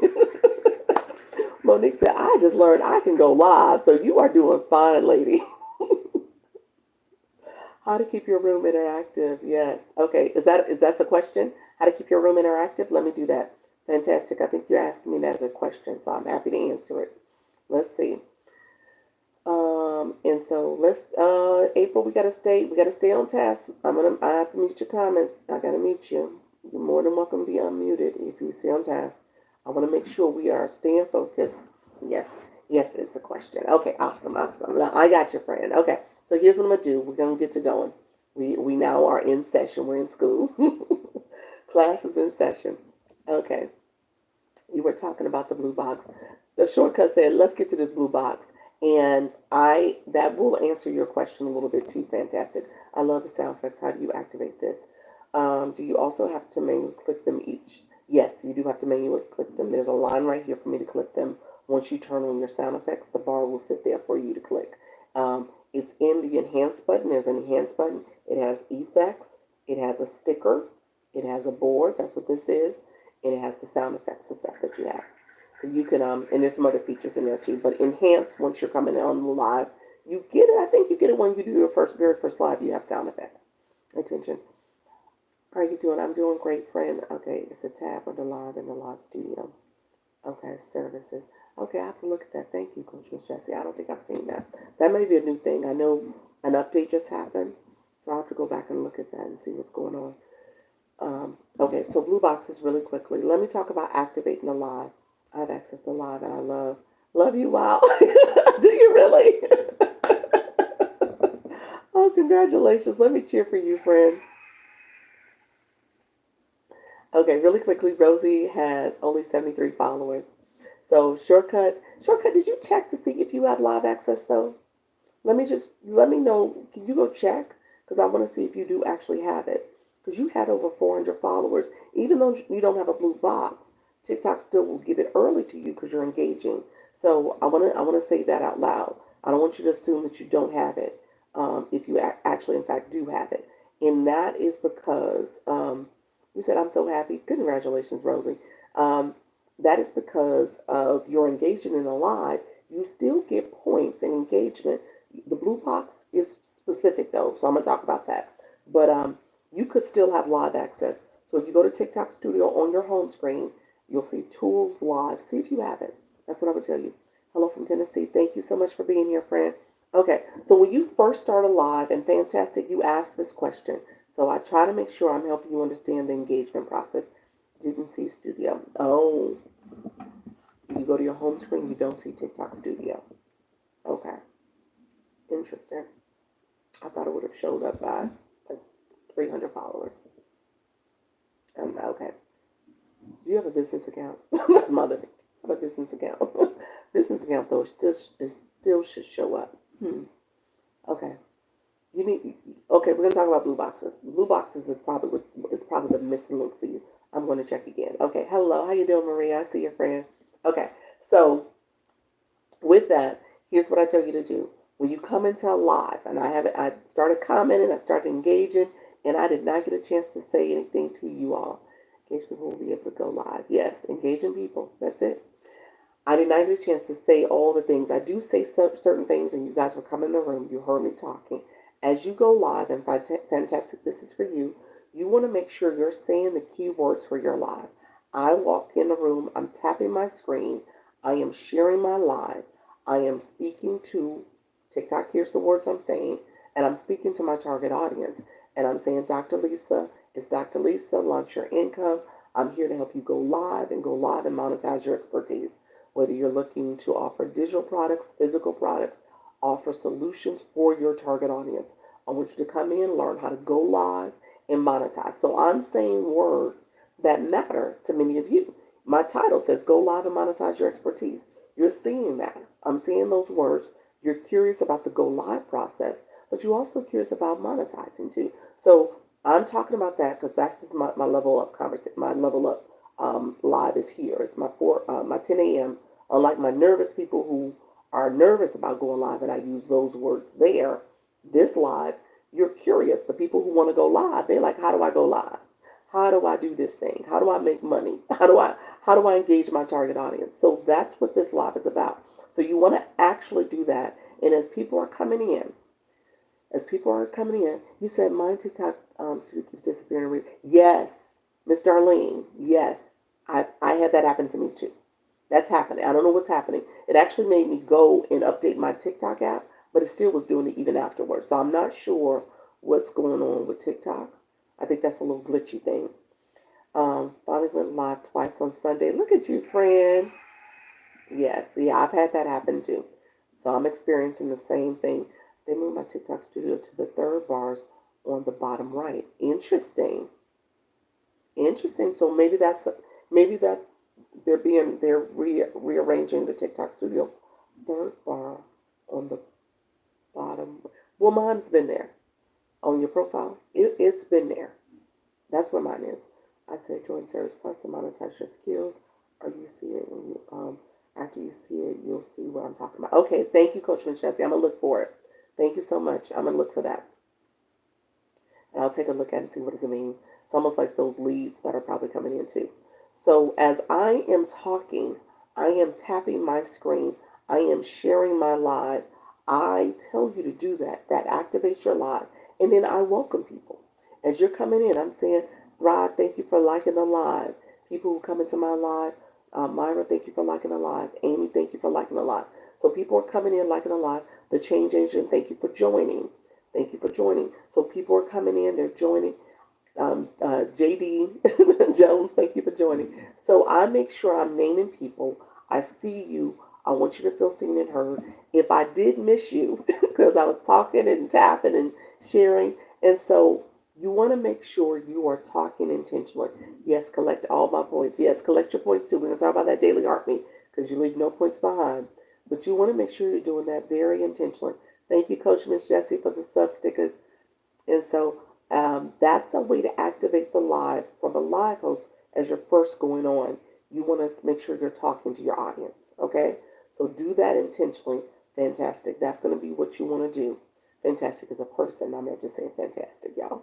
Monique said, I just learned I can go live, so you are doing fine, lady. How to keep your room interactive? Yes. Okay. Is that the question? How to keep your room interactive? Let me do that. Fantastic. I think you're asking me that as a question, so I'm happy to answer it. Let's see. And so let's April, we gotta stay on task. I have to mute your comments. I gotta mute you. You're more than welcome to be unmuted if you stay on task. I want to make sure we are staying focused. Yes, yes, it's a question. Okay, awesome, awesome. I got you, friend. Okay, so here's what I'm gonna do. We're gonna get to going. We now are in session. We're in school. Class is in session. Okay, you were talking about the blue box. The shortcut said, let's get to this blue box. And that will answer your question a little bit too. Fantastic. I love the sound effects. How do you activate this? Do you also have to manually click them each? Yes, you do have to manually click them. There's a line right here for me to click them. Once you turn on your sound effects, the bar will sit there for you to click. It's in the enhance button. There's an enhance button. It has effects. It has a sticker. It has a board. That's what this is. And it has the sound effects and stuff that you have. So you can, and there's some other features in there too. But enhance, once you're coming on the live, you get it. I think you get it when you do your very first live. You have sound effects. Attention. How are you doing? I'm doing great, friend. Okay, it's a tab of the live in the live studio. Okay, services. Okay, I have to look at that. Thank you, Coach Miss Jessie. I don't think I've seen that. That may be a new thing. I know an update just happened, so I'll have to go back and look at that and see what's going on. Okay, so blue boxes really quickly. Let me talk about activating the live. I have access to live and I love you. Wow. Do you really? Oh, congratulations. Let me cheer for you, friend. Okay, really quickly, Rosie has only 73 followers. So shortcut, did you check to see if you have live access though? Let me know. Can you go check? Because I want to see if you do actually have it. Because you had over 400 followers. Even though you don't have a blue box, TikTok still will give it early to you because you're engaging. So I want to say that out loud. I don't want you to assume that you don't have it. If you actually, in fact, do have it, and that is because you said I'm so happy. Congratulations, Rosie. Um, that is because of your engagement in the live. You still get points and engagement. The blue box is specific though, so I'm gonna talk about that. But you could still have live access. So if you go to TikTok Studio on your home screen, you'll see Tools Live. See if you have it. That's what I would tell you. Hello from Tennessee. Thank you so much for being here, friend. Okay, so when you first start a live, and fantastic, you asked this question. So I try to make sure I'm helping you understand the engagement process. Didn't see Studio. Oh, you go to your home screen, you don't see TikTok Studio. Okay, interesting. I thought it would have showed up by like 300 followers. Okay. Do you have a business account? That's mother. I have a business account. Business account though still should show up. Okay. You need. Okay, we're gonna talk about blue boxes. Blue boxes is probably the missing link for you. I'm going to check again. Okay. Hello. How you doing, Maria? I see your friend. Okay. So with that, here's what I tell you to do. When you come into a live, and I started commenting, I started engaging, and I did not get a chance to say anything to you all. Engage people will be able to go live. Yes, engaging people. That's it. I did not get a chance to say all the things. I do say certain things, and you guys were coming in the room. You heard me talking. As you go live, and fantastic, this is for you. You want to make sure you're saying the keywords for your live. I walk in the room, I'm tapping my screen, I am sharing my live, I am speaking to TikTok. Here's the words I'm saying, and I'm speaking to my target audience. And I'm saying, Dr. Lisa, it's Dr. Lisa, launch your income. I'm here to help you go live and monetize your expertise. Whether you're looking to offer digital products, physical products, offer solutions for your target audience. I want you to come in, learn how to go live and monetize. So I'm saying words that matter to many of you. My title says go live and monetize your expertise. You're seeing that. I'm seeing those words. You're curious about the go live process, but you're also curious about monetizing too. So I'm talking about that because that's just my level up conversation. My level up live is here. It's my 10 a.m. Unlike my nervous people who are nervous about going live, and I use those words there. This live, you're curious. The people who want to go live, they're like, how do I go live? How do I do this thing? How do I make money? How do I engage my target audience? So that's what this live is about. So you want to actually do that. And as people are coming in, you said my TikTok student keeps disappearing. Yes, Miss Darlene. Yes, I had that happen to me too. That's happening. I don't know what's happening. It actually made me go and update my TikTok app, but it still was doing it even afterwards. So I'm not sure what's going on with TikTok. I think that's a little glitchy thing. Finally went live twice on Sunday. Look at you, friend. Yes, yeah, I've had that happen too. So I'm experiencing the same thing. They moved my TikTok studio to the third bars on the bottom right. Interesting. Interesting. So maybe that's they're rearranging the TikTok studio third bar on the bottom. Well, mine's been there on your profile. It's been there. That's where mine is. I said join Service Plus to monetize your skills, or you see it when you after you see it, you'll see what I'm talking about. Okay, thank you, Coach Winchester. I'm gonna look for it. Thank you so much. I'm gonna look for that, and I'll take a look at it and see what does it mean. It's almost like those leads that are probably coming in too. So as I am talking, I am tapping my screen. I am sharing my live. I tell you to do that. That activates your live, and then I welcome people as you're coming in. I'm saying, Rod, thank you for liking the live. People who come into my live, Myra, thank you for liking the live. Amy, thank you for liking the live. So people are coming in, liking the live. The Change Agent, thank you for joining. Thank you for joining. So people are coming in, they're joining. JD Jones, thank you for joining. So I make sure I'm naming people. I see you. I want you to feel seen and heard. If I did miss you, because I was talking and tapping and sharing, and so you want to make sure you are talking intentionally. Yes, collect all my points. Yes, collect your points too. We're going to talk about that daily heartbeat because you leave no points behind. But you want to make sure you're doing that very intentionally. Thank you, Coach Miss Jessie, for the sub stickers. And so that's a way to activate the live from a live host as you're first going on. You want to make sure you're talking to your audience, okay? So do that intentionally. Fantastic. That's going to be what you want to do. Fantastic as a person. I'm not just saying fantastic, y'all.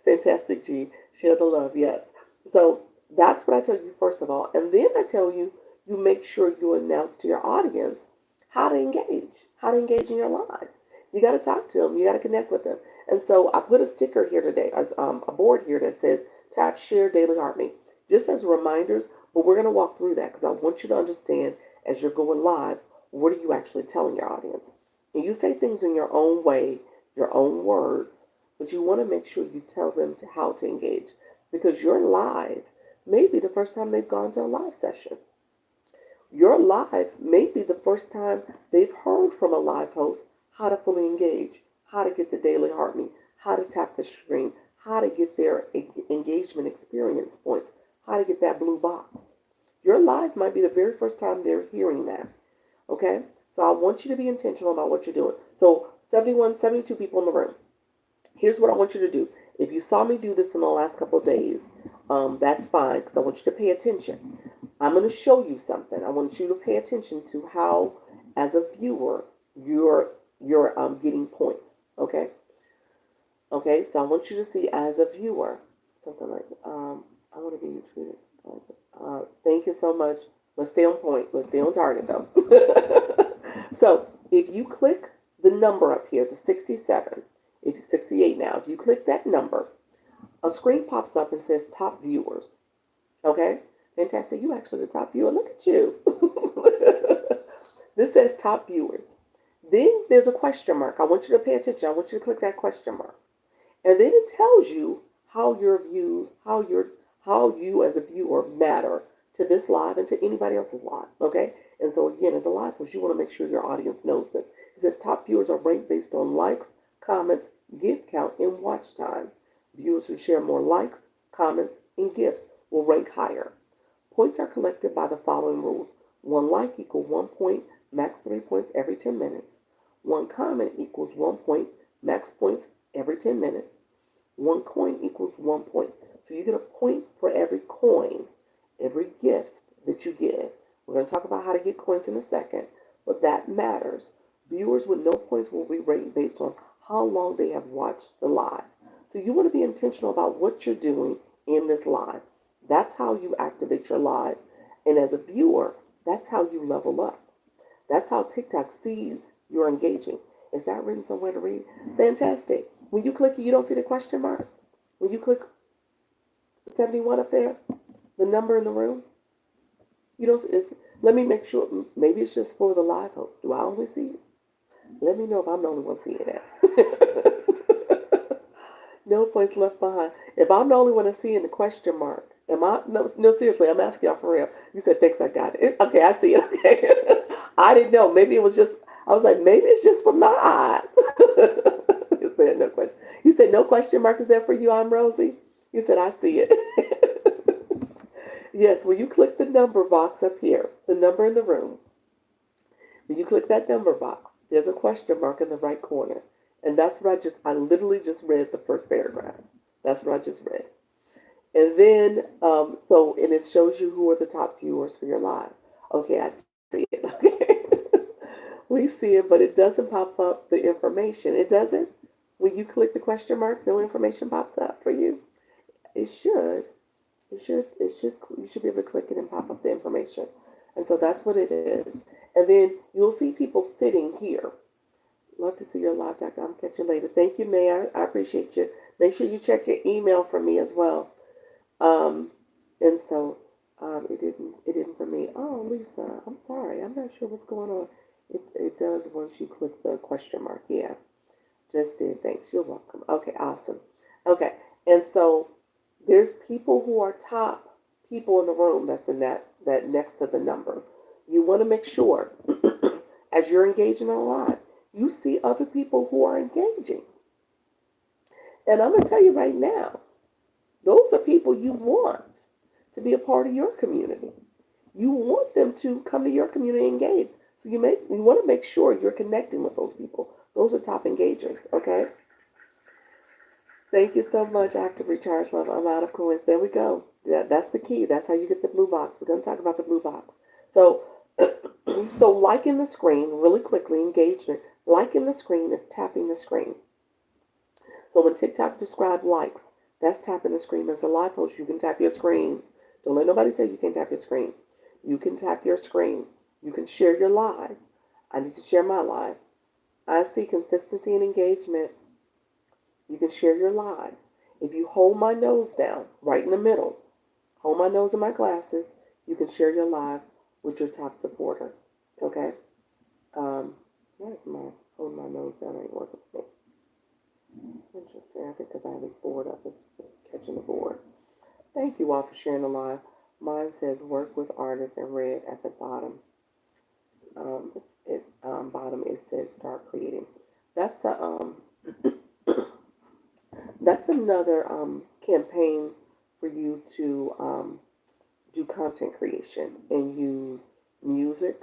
Fantastic, G. Share the love, yes. So that's what I tell you first of all. And then I tell you, you make sure you announce to your audience how to engage in your live. You got to talk to them. You got to connect with them. And so I put a sticker here today, as a board here that says tap, share, daily heartbeat, just as reminders. But we're going to walk through that because I want you to understand as you're going live, what are you actually telling your audience? And you say things in your own way, your own words, but you want to make sure you tell them how to engage because your live may be the first time they've gone to a live session. Your live may be the first time they've heard from a live host how to fully engage, how to get the daily heartbeat, how to tap the screen, how to get their engagement experience points, how to get that blue box. Your live might be the very first time they're hearing that. Okay? So I want you to be intentional about what you're doing. So 71, 72 people in the room. Here's what I want you to do. If you saw me do this in the last couple of days, that's fine because I want you to pay attention. I'm going to show you something. I want you to pay attention to how, as a viewer, you're getting points. Okay. Okay. So I want you to see as a viewer something like I want to be treated. Thank you so much. Let's stay on point. Let's stay on target though. So if you click the number up here, the 67, if it's 68 now, if you click that number, a screen pops up and says top viewers. Okay. Fantastic. You actually the top viewer. Look at you. This says top viewers. Then there's a question mark. I want you to pay attention. I want you to click that question mark. And then it tells you how your views, how you as a viewer matter to this live and to anybody else's live. Okay? And so again, as a live host, you want to make sure your audience knows this. It says top viewers are ranked based on likes, comments, gift count, and watch time. Viewers who share more likes, comments, and gifts will rank higher. Points are collected by the following rules. 1 like equals 1 point, max 3 points every 10 minutes. 1 comment equals 1 point, max points every 10 minutes. 1 coin equals 1 point. So you get a point for every coin, every gift that you give. We're going to talk about how to get coins in a second, but that matters. Viewers with no points will be rated based on how long they have watched the live. So you want to be intentional about what you're doing in this live. That's how you activate your live. And as a viewer, that's how you level up. That's how TikTok sees you're engaging. Is that written somewhere to read? Fantastic. When you click, you don't see the question mark. When you click 71 up there, the number in the room, you don't see, let me make sure, maybe it's just for the live host. Do I only see it? Let me know if I'm the only one seeing that. No points left behind. If I'm the only one that's seeing the question mark, am I? No, seriously, I'm asking y'all for real. You said, thanks, I got it. Okay, I see it. Okay. I didn't know. Maybe it was just, I was like, maybe it's just for my eyes. You said no question. You said no question mark is there for you, I'm Rosie? You said, I see it. Yes, when you click the number box up here, the number in the room, when you click that number box, there's a question mark in the right corner. And that's what I literally just read the first paragraph. That's what I just read. And then, and it shows you who are the top viewers for your live. Okay, I see it. Okay. We see it, but it doesn't pop up the information. It doesn't. When you click the question mark, no information pops up for you. It should. You should be able to click it and pop up the information. And so that's what it is. And then you'll see people sitting here. Love to see your live, Doctor. I'll catch you later. Thank you, May. I appreciate you. Make sure you check your email for me as well. And so It didn't for me. Oh, Lisa, I'm sorry. I'm not sure what's going on. It does once you click the question mark. Yeah, just did. Thanks. You're welcome. Okay, awesome. Okay, and so there's people who are top people in the room that's in that next to the number. You want to make sure as you're engaging online, you see other people who are engaging. And I'm gonna tell you right now, those are people you want to be a part of your community. You want them to come to your community and engage. So you want to make sure you're connecting with those people. Those are top engagers, okay? Thank you so much. I have to recharge, love. I'm out of coins. There we go. Yeah, that's the key. That's how you get the blue box. We're going to talk about the blue box. So, so liking the screen really quickly, engagement. Liking the screen is tapping the screen. So when TikTok describes likes, that's tapping the screen. As a live post, you can tap your screen. Don't let nobody tell you you can't tap your screen. You can tap your screen. You can share your live. I need to share my live. I see consistency and engagement. You can share your live. If you hold my nose down, right in the middle, hold my nose in my glasses, you can share your live with your top supporter. Okay? Why is my holding my nose down ain't working for me? Interesting. I think because I have this board up, it's catching the board. Thank you all for sharing the live. Mine says work with artists in red at the bottom. Bottom it says start creating. That's a that's another campaign for you to do content creation and use music.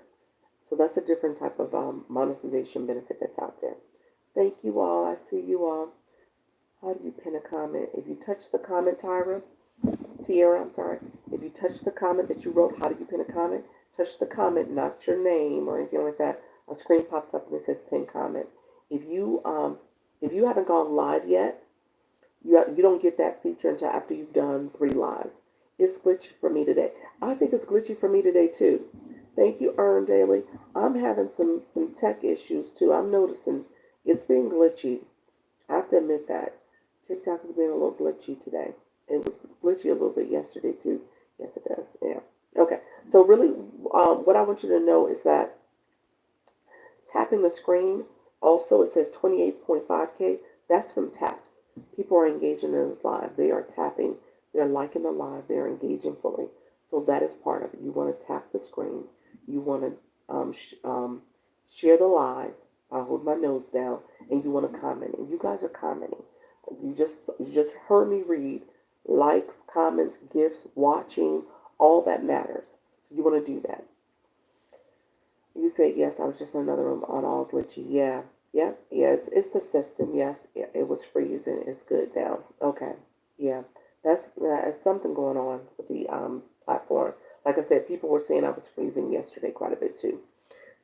So that's a different type of monetization benefit that's out there. Thank you all. I see you all. How do you pin a comment? If you touch the comment, Tiara, I'm sorry. If you touch the comment that you wrote, how do you pin a comment? Touch the comment, not your name or anything like that. A screen pops up and it says pin comment. If you haven't gone live yet, you don't get that feature until after you've done 3 lives. It's glitchy for me today. I think it's glitchy for me today too. Thank you, Earn Daily. I'm having some tech issues too. I'm noticing it's being glitchy. I have to admit that. TikTok is being a little glitchy today. It was glitchy a little bit yesterday too. Yes, it does. Yeah. Okay. So really, what I want you to know is that tapping the screen, also it says 28.5K. That's from taps. People are engaging in this live. They are tapping. They're liking the live. They're engaging fully. So that is part of it. You want to tap the screen. You want to share the live. I hold my nose down, and you want to comment. And you guys are commenting. You just heard me read likes, comments, gifts, watching. All that matters. So you want to do that. You say yes. I was just in another room on all glitchy. Yeah. Yeah, yes, it's the system. Yes, it was freezing. It's good now. Okay, yeah, that's something going on with the platform. Like I said, people were saying I was freezing yesterday quite a bit too.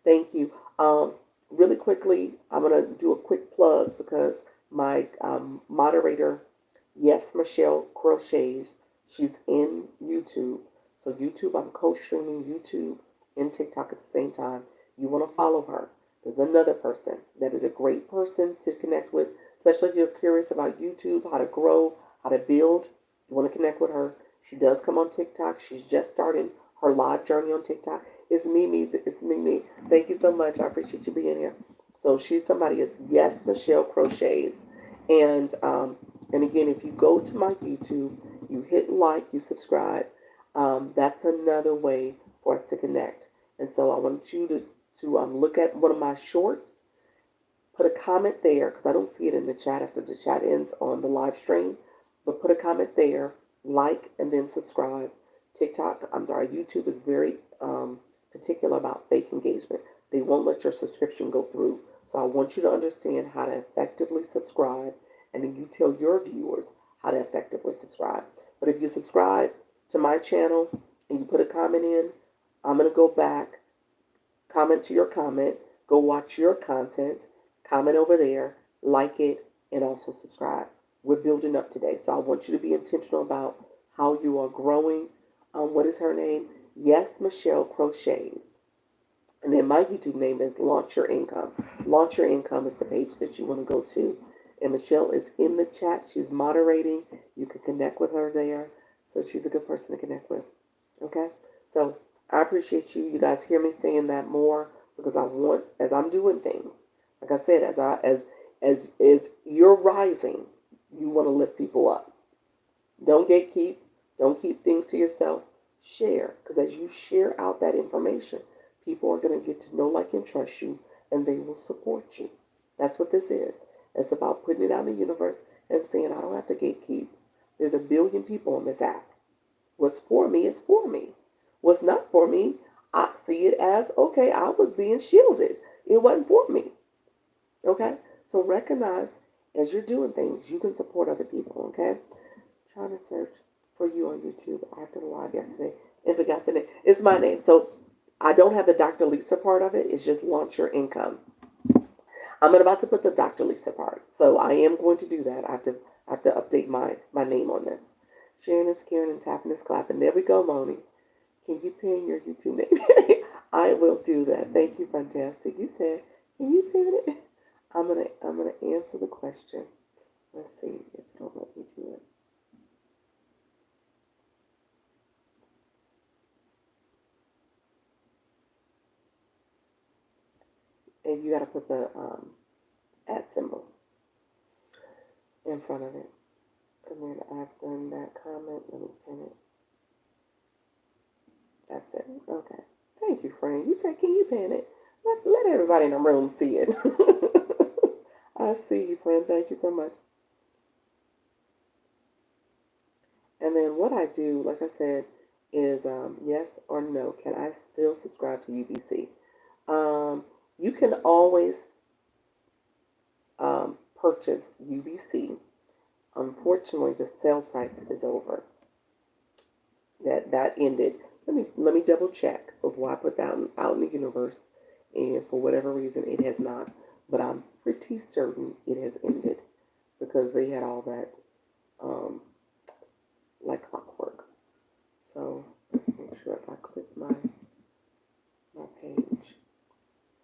Thank you. Really quickly, I'm gonna do a quick plug because my moderator, yes, Michelle Crochets, she's in YouTube. So YouTube, I'm co-streaming YouTube and TikTok at the same time. You want to follow her. There's another person that is a great person to connect with, especially if you're curious about YouTube, how to grow, how to build. You want to connect with her. She does come on TikTok. She's just starting her live journey on TikTok. It's Mimi. It's Mimi. Thank you so much. I appreciate you being here. So she's somebody. It's Yes Michelle Crochets, and again, if you go to my YouTube, you hit like, you subscribe. That's another way for us to connect. And so I want you to look at one of my shorts, put a comment there, because I don't see it in the chat after the chat ends on the live stream, but put a comment there, like, and then subscribe. YouTube is very particular about fake engagement. They won't let your subscription go through. So I want you to understand how to effectively subscribe, and then you tell your viewers how to effectively subscribe. But if you subscribe to my channel and you put a comment in, I'm going to go back, comment to your comment, go watch your content, comment over there, like it, and also subscribe. We're building up today, so I want you to be intentional about how you are growing. What is her name? Yes, Michelle Crochets. And then my YouTube name is Launch Your Income. Launch Your Income is the page that you want to go to. And Michelle is in the chat. She's moderating. You can connect with her there. So she's a good person to connect with. Okay? So I appreciate you. You guys hear me saying that more because I want, as I'm doing things, like I said, as you're rising, you want to lift people up. Don't gatekeep. Don't keep things to yourself. Share. Because as you share out that information, people are going to get to know, like, and trust you, and they will support you. That's what this is. It's about putting it out in the universe and saying, I don't have to gatekeep. There's a billion people on this app. What's for me is for me. What's not for me, I see it as, okay, I was being shielded. It wasn't for me. Okay? So recognize as you're doing things, you can support other people. Okay? Trying to search for you on YouTube after the live yesterday and forgot the name. It's my name. So I don't have the Dr. Lisa part of it. It's just launch your income. I'm about to put the Dr. Lisa part. So I am going to do that. I have to update my name on this. Sharing and caring and tapping and clapping. There we go, Moni. Can you pin your YouTube name? I will do that. Thank you, fantastic. You said, can you pin it? I'm gonna answer the question. Let's see if it don't let me do it. And you got to put the at symbol in front of it. And then I've done that comment. Let me pin it. That's it. Okay. Thank you, friend. You said, can you pin it? Let everybody in the room see it. I see you, friend. Thank you so much. And then what I do, like I said, is yes or no. Can I still subscribe to UBC? You can always purchase UBC. Unfortunately, the sale price is over. That ended. Let me double check before I put that out in the universe. And for whatever reason, it has not. But I'm pretty certain it has ended because they had all that like clockwork. So let's make sure if I click my page,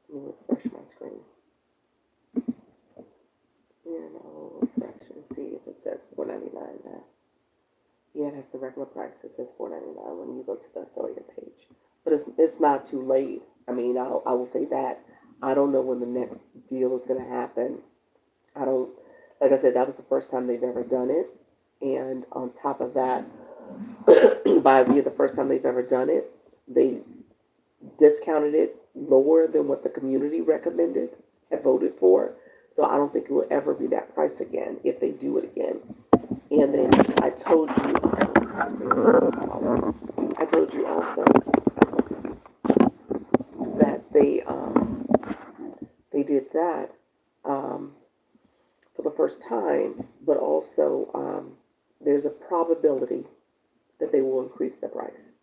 let me refresh my screen. And I'll refresh and see if it says $4.99 now. Yeah, it has the regular price. It says $4.99 when you go to the affiliate page. But it's not too late. I mean, I will say that. I don't know when the next deal is going to happen. I don't, like I said, that was the first time they've ever done it. And on top of that, by being the first time they've ever done it, they discounted it lower than what the community recommended, had voted for. So I don't think it will ever be that price again if they do it again. And then I told you, I told you also that they did that for the first time, but also there's a probability that they will increase the price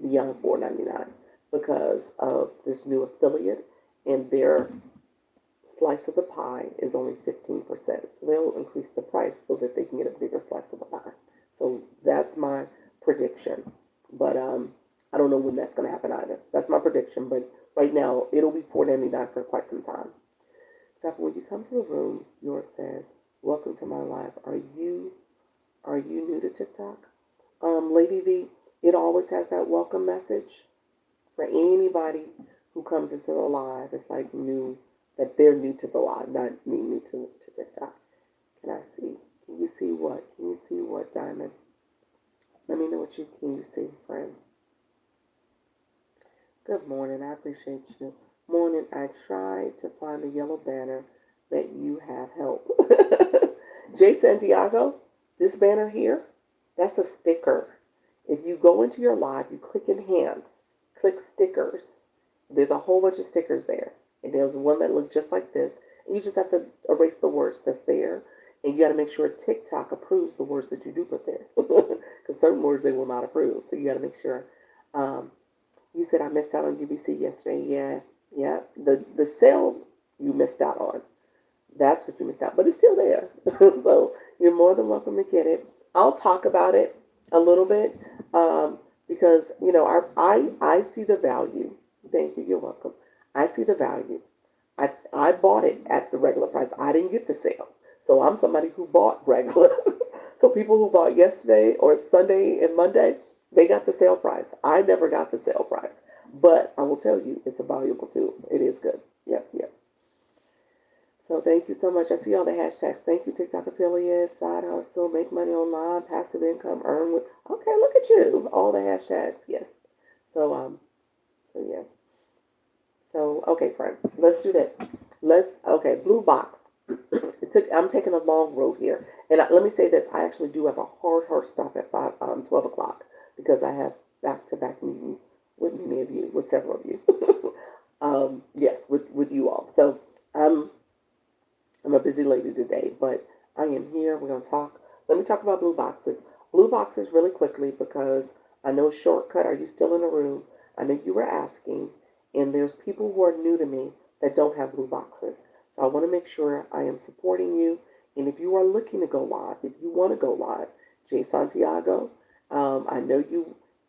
beyond $4.99 because of this new affiliate, and their slice of the pie is only 15%. So they'll increase the price so that they can get a bigger slice of the pie. So that's my prediction. But I don't know when that's going to happen either. That's my prediction. But right now, it'll be $4.99 for quite some time. So when you come to the room, yours says, "Welcome to my life. Are you new to TikTok?" Lady V, it always has that welcome message for anybody who comes into the live. It's like new, that they're new to the live, not me new to TikTok. Can I see? Can you see what? Can you see what, Diamond? Let me know what you can you see, friend. Good morning. I appreciate you. Morning. I tried to find the yellow banner that you have help. Jay Santiago, this banner here, that's a sticker. If you go into your live, you click enhance, click stickers. There's a whole bunch of stickers there. And there's one that looks just like this. And you just have to erase the words that's there. And you got to make sure TikTok approves the words that you do put there. Because certain words they will not approve. So you got to make sure. You said I missed out on UBC yesterday. Yeah. The sale you missed out on. That's what you missed out. But it's still there. So you're more than welcome to get it. I'll talk about it a little bit. Because, you know, I see the value. Thank you. You're welcome. I see the value. I bought it at the regular price. I didn't get the sale. So I'm somebody who bought regular. So people who bought yesterday or Sunday and Monday, They got the sale price. I never got the sale price. But I will tell you, it's a valuable tool. It is good. Yep, yep. So thank you so much. I see all the hashtags. Thank you, TikTok affiliates, side hustle, make money online, passive income, earn with. Okay, look at you. All the hashtags. Yes. So yeah. So okay, friend. Let's do this. Okay, blue box. I'm taking a long road here, and let me say this: I actually do have a hard stop at 12 o'clock because I have back-to-back meetings with many of you, with several of you. Yes, with you all. So I'm a busy lady today, but I am here. We're gonna talk. Let me talk about blue boxes. Blue boxes really quickly because I know shortcut. Are you still in the room? I know you were asking, and there's people who are new to me that don't have blue boxes. So I want to make sure I am supporting you. And if you are looking to go live, if you want to go live, Jay Santiago, I know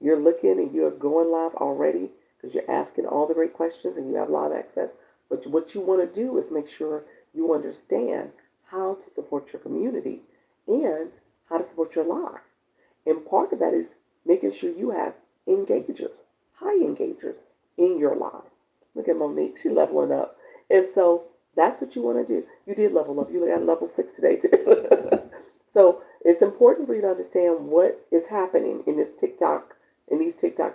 you're looking and you're going live already because you're asking all the great questions and you have live access. But what you want to do is make sure you understand how to support your community and how to support your live. And part of that is making sure you have engagers, high engagers in your live. Look at Monique, she's leveling up. And so that's what you want to do. You did level up. You got level 6 today too. So it's important for you to understand what is happening in these TikTok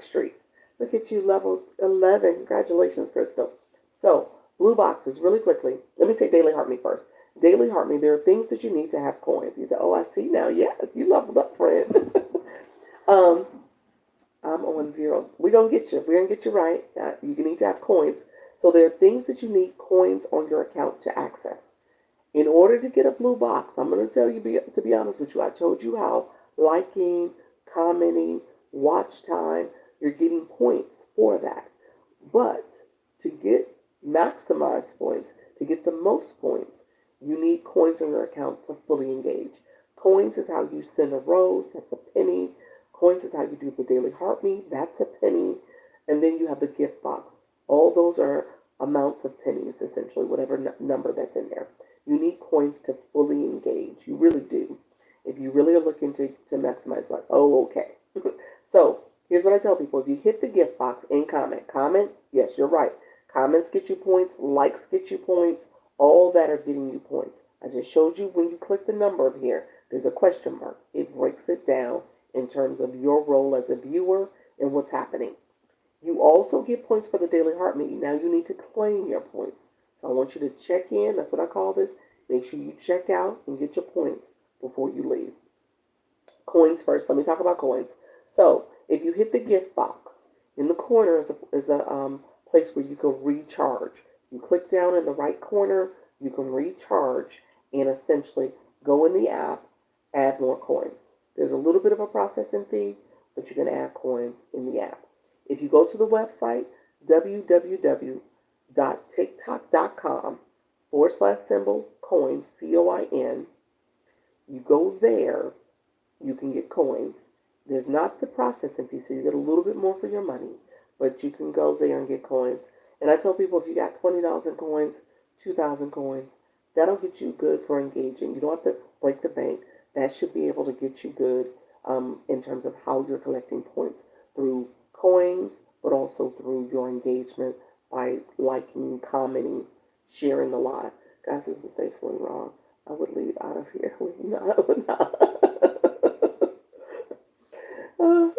streets. Look at you, level 11. Congratulations, Crystal. So blue boxes, really quickly. Let me say Daily Heart Me first. Daily Heart Me, there are things that you need to have coins. You say, oh, I see now. Yes, you leveled up, friend. um, I'm on 0. We're going to get you. We're going to get you right. You need to have coins. So there are things that you need coins on your account to access. In order to get a blue box, I'm going to tell you, to be honest with you, I told you how liking, commenting, watch time, you're getting points for that. But to get maximized points, to get the most points, you need coins on your account to fully engage. Coins is how you send a rose, that's a penny. Coins is how you do the Daily Heart Me, that's a penny. And then you have the gift box. All those are amounts of pennies, essentially, whatever number that's in there. You need coins to fully engage. You really do. If you really are looking to maximize, like, oh, okay. So here's what I tell people. If you hit the gift box and comment, yes, you're right. Comments get you points. Likes get you points. All that are getting you points. I just showed you when you click the number up here, there's a question mark. It breaks it down in terms of your role as a viewer and what's happening. You also get points for the Daily Heart Meeting. Now you need to claim your points. So I want you to check in. That's what I call this. Make sure you check out and get your points before you leave. Coins first. Let me talk about coins. So if you hit the gift box, in the corner is a place where you can recharge. You click down in the right corner, you can recharge and essentially go in the app, add more coins. There's a little bit of a processing fee, but you can add coins in the app. If you go to the website, www.tiktok.com/coins, COIN, you go there, you can get coins. There's not the processing fee, so you get a little bit more for your money, but you can go there and get coins. And I tell people if you got 20,000 coins, 2,000 coins, that'll get you good for engaging. You don't have to break the bank. That should be able to get you good in terms of how you're collecting points through coins, but also through your engagement by liking, commenting, sharing the live. Guys, this is faithfully wrong. I would leave out of here. I would not.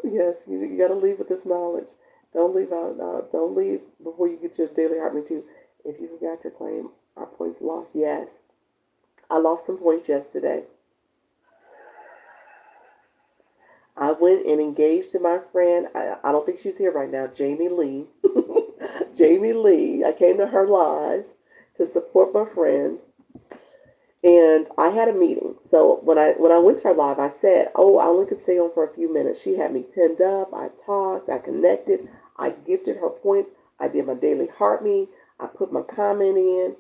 Yes, you got to leave with this knowledge. Don't leave out. Don't leave before you get your Daily Heart Me too. If you forgot to claim our points lost, yes, I lost some points yesterday. I went and engaged to my friend. I don't think she's here right now. Jamie Lee. Jamie Lee. I came to her live to support my friend. And I had a meeting. So when I went to her live, I said, oh, I only could stay on for a few minutes. She had me pinned up. I talked. I connected. I gifted her points. I did my Daily Heart Me. I put my comment in.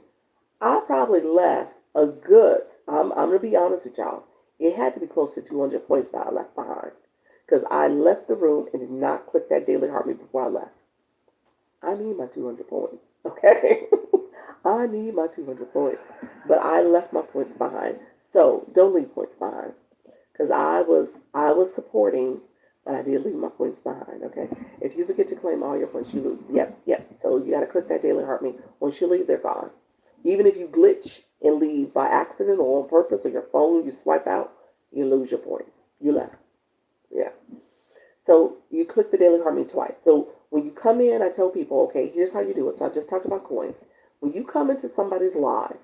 I probably left a good, I'm going to be honest with y'all. It had to be close to 200 points that I left behind. Because I left the room and did not click that Daily Heart Me before I left. I need my 200 points, okay? I need my 200 points. But I left my points behind. So don't leave points behind. Because I was supporting but I did leave my points behind, okay? If you forget to claim all your points, you lose. Yep. So you got to click that daily heart me. Once you leave, they're gone. Even if you glitch and leave by accident or on purpose or your phone, you swipe out, you lose your points. You left. Yeah. So you click the daily heart me twice. So when you come in, I tell people, okay, here's how you do it. So I just talked about coins. When you come into somebody's live,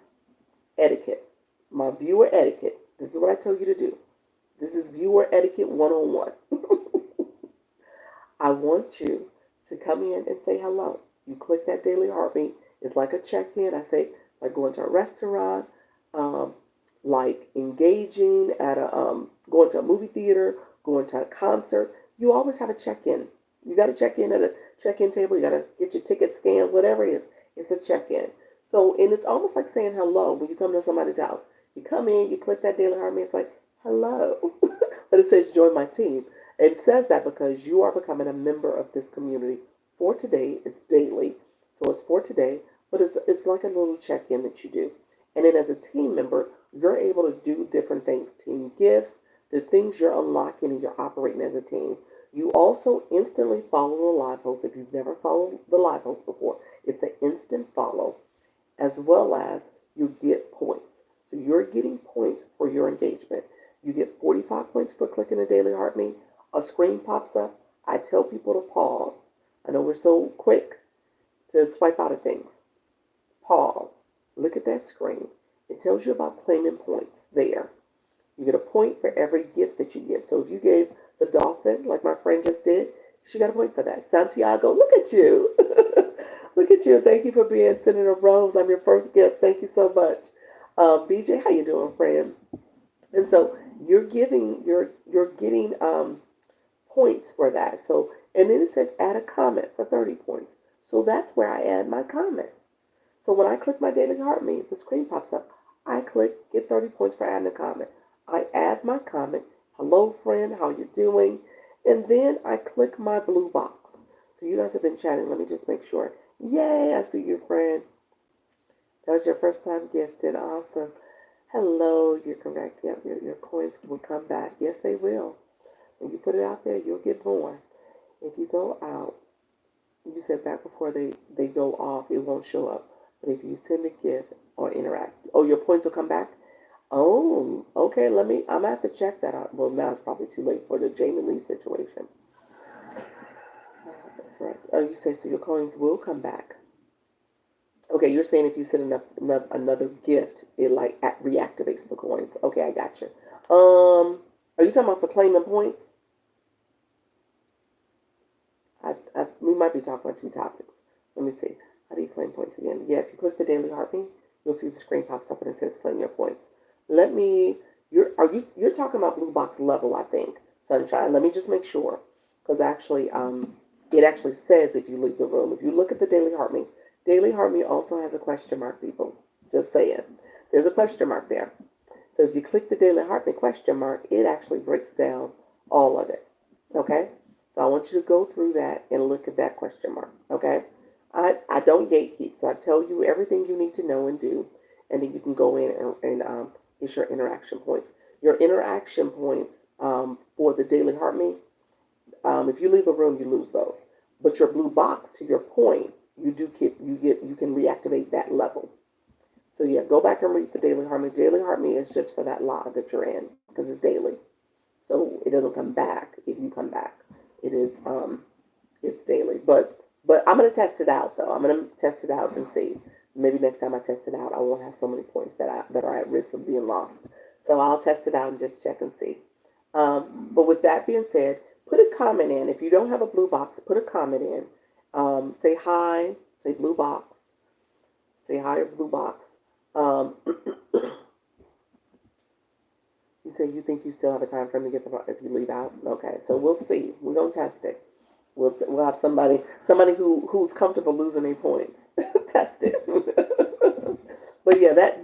etiquette, my viewer etiquette, this is what I tell you to do. This is viewer etiquette 101. I want you to come in and say hello. You click that daily heartbeat. It's like a check-in. I say, like going to a restaurant, like engaging at going to a movie theater, going to a concert. You always have a check-in. You got to check in at a check-in table. You got to get your ticket scanned, whatever it is. It's a check-in. So, and it's almost like saying hello when you come to somebody's house. You come in, you click that daily heartbeat. It's like, hello. But it says join my team. It says that because you are becoming a member of this community for today. It's daily. So it's for today, but it's like a little check-in that you do. And then as a team member, you're able to do different things. Team gifts, the things you're unlocking and you're operating as a team. You also instantly follow the live host. If you've never followed the live host before, it's an instant follow, as well as you get points. So you're getting points for your engagement. You get 45 points for clicking the daily heart me. A screen pops up. I tell people to pause. I know we're so quick to swipe out of things. Pause. Look at that screen. It tells you about claiming points there. You get a point for every gift that you give. So if you gave the dolphin, like my friend just did, she got a point for that. Santiago, look at you. Look at you. Thank you for being Senator Rose. I'm your first gift. Thank you so much. BJ, how you doing, friend? And so you're getting points for that. So, and then it says add a comment for 30 points. So that's where I add my comment. So when I click my daily heart me, the screen pops up. I click get 30 points for adding a comment. I add my comment. Hello, friend. How you doing? And then I click my blue box. So you guys have been chatting. Let me just make sure. Yay, I see you, friend. That was your first time gifted. Awesome. Hello, you're correct. Yep, your coins will come back. Yes, they will. When you put it out there, you'll get more. If you go out, you said back before they go off, it won't show up. But if you send a gift or interact, your points will come back. Oh, okay. I'm gonna have to check that out. Well, now it's probably too late for the Jamie Lee situation. Correct. Oh, you say so your coins will come back. Okay, you're saying if you send another gift, it like reactivates the coins. Okay, I got you. Are you talking about for claiming points? We might be talking about two topics. Let me see. How do you claim points again? Yeah, if you click the daily heartbeat, you'll see the screen pops up and it says claim your points. You're talking about blue box level, I think, Sunshine. Let me just make sure, because actually, it actually says if you leave the room. If you look at the Daily Harmony also has a question mark, people. Just saying. There's a question mark there. So if you click the Daily Harmony question mark, it actually breaks down all of it. Okay? So I want you to go through that and look at that question mark. Okay? I don't gatekeep, so I tell you everything you need to know and do, and then you can go in and get your interaction points. Your interaction points for the Daily Harmony, if you leave a room, you lose those. But your blue box, to your point, you can reactivate that level. So yeah, go back and read the Daily Harmony. Daily Harmony is just for that live that you're in because it's daily. So it doesn't come back if you come back. It is it's daily. But I'm gonna test it out though. I'm gonna test it out and see. Maybe next time I test it out, I won't have so many points that are at risk of being lost. So I'll test it out and just check and see. But with that being said, put a comment in. If you don't have a blue box, put a comment in. Say hi, say blue box, say hi or blue box. You say you think you still have a time frame to get the box if you leave out. Okay, so we'll see. We're gonna test it. We'll have somebody who's comfortable losing their points. Test it. But yeah, that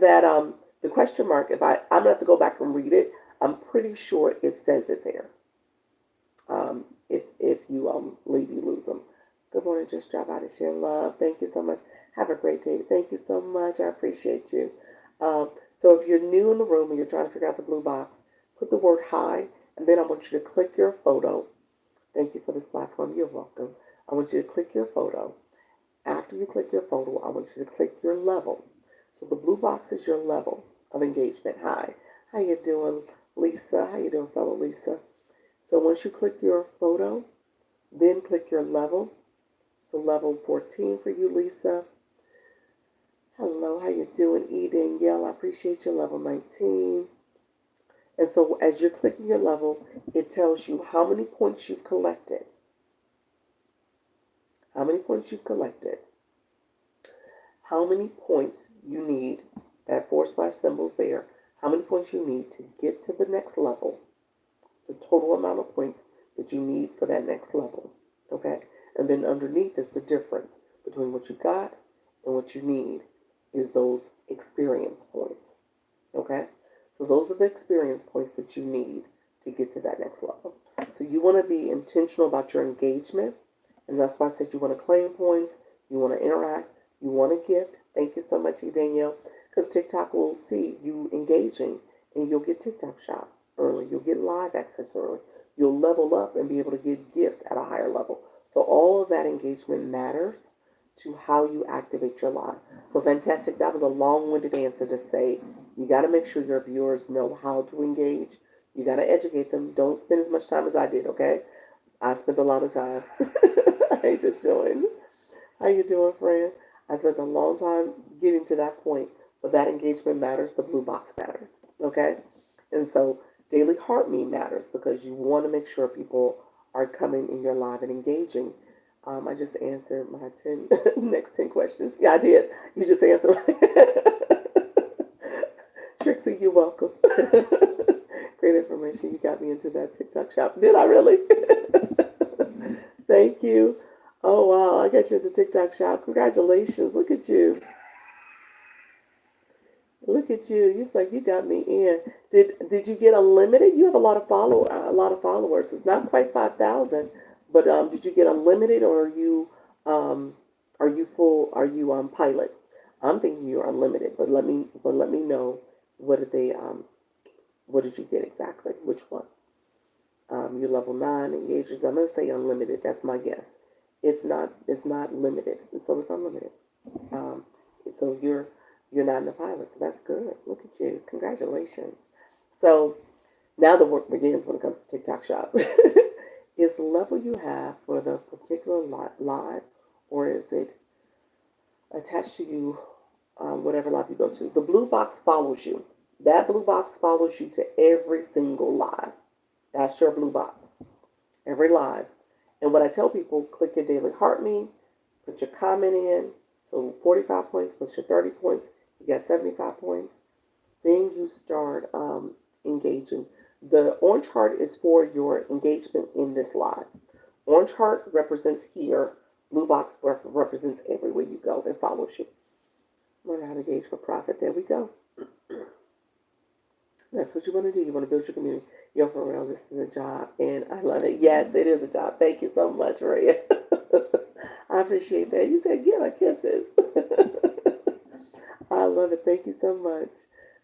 the question mark. I'm gonna have to go back and read it. I'm pretty sure it says it there. If you leave, you lose them. Good morning, just drop by to share love. Thank you so much. Have a great day. Thank you so much. I appreciate you. So if you're new in the room and you're trying to figure out the blue box, put the word hi, and then I want you to click your photo. Thank you for this platform. You're welcome. I want you to click your photo. After you click your photo, I want you to click your level. So the blue box is your level of engagement. Hi. How you doing, Lisa? How you doing, fellow Lisa? So once you click your photo, then click your level. So level 14 for you, Lisa. Hello, how you doing, E. Danielle? I appreciate your level 19. And so as you're clicking your level, it tells you how many points you've collected. How many points you've collected. How many points you need, that / symbols there, how many points you need to get to the next level, the total amount of points that you need for that next level, okay? And then underneath is the difference between what you got and what you need is those experience points, okay? So those are the experience points that you need to get to that next level. So you want to be intentional about your engagement, and that's why I said you want to claim points, you want to interact, you want a gift. Thank you so much, Danielle, because TikTok will see you engaging, and you'll get TikTok Shop early. You'll get live access early. You'll level up and be able to get gifts at a higher level. So all of that engagement matters to how you activate your live. So fantastic. That was a long-winded answer to say you got to make sure your viewers know how to engage. You got to educate them. Don't spend as much time as I did, okay? I spent a lot of time. I just joined. How you doing, friend? I spent a long time getting to that point, but that engagement matters. The blue box matters, okay? And so daily heart meet matters because you want to make sure people are coming in your live and engaging. I just answered my 10 next 10 questions. Yeah, I did. You just answered. Trixie, you're welcome. Great information. You got me into that TikTok shop. Did I really? Thank you. Oh, wow. I got you into TikTok shop. Congratulations. Look at you. Look at you. You like you got me in. Did you get unlimited? You have a lot of followers. It's not quite 5,000, but did you get unlimited or are you full? Are you pilot? I'm thinking you're unlimited, but let me know what did they what did you get exactly? Which one? You're level 9 engagers. I'm gonna say unlimited. That's my guess. It's not limited, so it's unlimited. Um, so you're not in the pilot, so that's good. Look at you. Congratulations. So now the work begins when it comes to TikTok Shop. Is the level you have for the particular live, or is it attached to you, whatever live you go to? The blue box follows you. That blue box follows you to every single live. That's your blue box. Every live. And what I tell people, click your daily heart meet, put your comment in. So 45 points plus your 30 points, you got 75 points. Then you start engaging. The orange heart is for your engagement in this live. Orange heart represents here. Blue box represents everywhere you go and follows you. Learn how to engage for profit. There we go. That's what you want to do. You want to build your community. Yo, for real, this is a job, and I love it. Yes, it is a job. Thank you so much, Maria. I appreciate that. You said give her kisses. I love it. Thank you so much.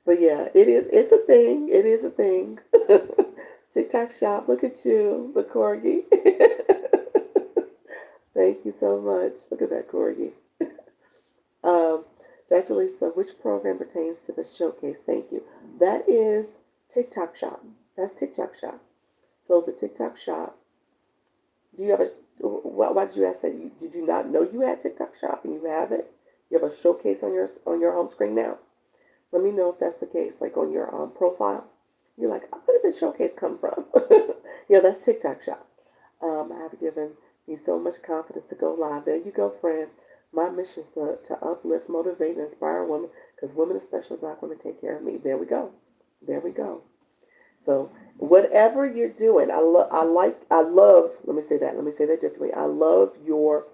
But yeah, it is. It's a thing. It is a thing. TikTok shop. Look at you, the corgi. Thank you so much. Look at that corgi. Um, Dr. Lisa, which program pertains to the showcase? Thank you. That is TikTok Shop. That's TikTok Shop. So the TikTok Shop, do you have a, why did you ask that? Did you not know you had TikTok Shop and you have it? You have a showcase on your home screen now? Let me know if that's the case, like on your profile. You're like, where did the showcase come from? Yeah, that's TikTok Shop. I have given me so much confidence to go live. There you go, friend. My mission is to uplift, motivate, and inspire women because women, especially Black women, take care of me. There we go. There we go. So whatever you're doing, I love, let me say that differently. I love your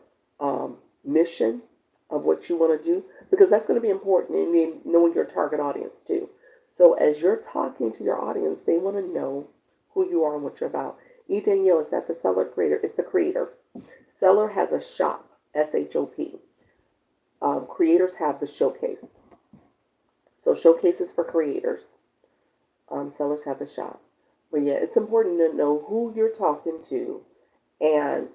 mission of what you want to do because that's going to be important in knowing your target audience too. So as you're talking to your audience, they want to know who you are and what you're about. E. Danielle, is that the seller creator? It's the creator. Seller has a shop, SHOP. Creators have the showcase. So showcases for creators. Sellers have the shop. But yeah, it's important to know who you're talking to And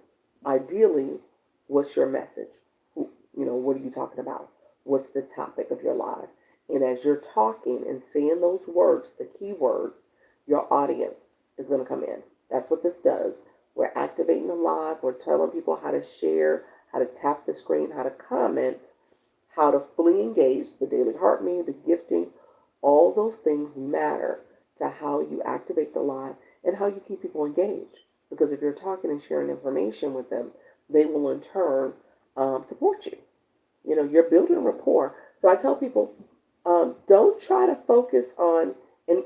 ideally, what's your message? What are you talking about? What's the topic of your live? And as you're talking and saying those words, the key words, your audience is going to come in. That's what this does. We're activating the live. We're telling people how to share, how to tap the screen, how to comment, how to fully engage the daily heart me, the gifting. All those things matter to how you activate the live and how you keep people engaged. Because if you're talking and sharing information with them, they will in turn support you. You're building rapport. So I tell people, don't try to focus on in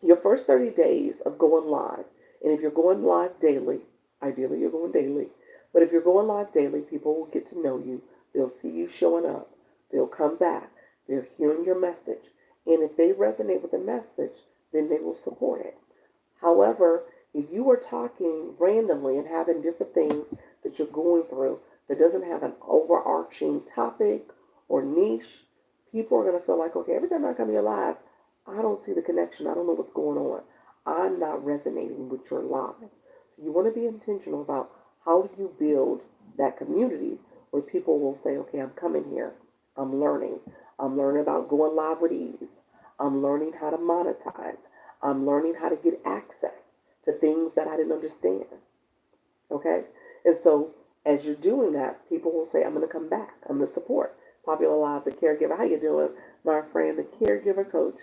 your first 30 days of going live. And if you're going live daily, ideally you're going daily, but if you're going live daily, people will get to know you. They'll see you showing up. They'll come back. They're hearing your message. And if they resonate with the message, then they will support it. However, if you are talking randomly and having different things that you're going through that doesn't have an overarching topic or niche, people are going to feel like, okay, every time I come here live, I don't see the connection. I don't know what's going on. I'm not resonating with your live. So you want to be intentional about how do you build that community where people will say, okay, I'm coming here. I'm learning. I'm learning about going live with ease. I'm learning how to monetize. I'm learning how to get access to things that I didn't understand. Okay? And so as you're doing that, people will say, I'm going to come back. I'm going to support. Popular Live, the caregiver. How you doing, my friend, the caregiver coach?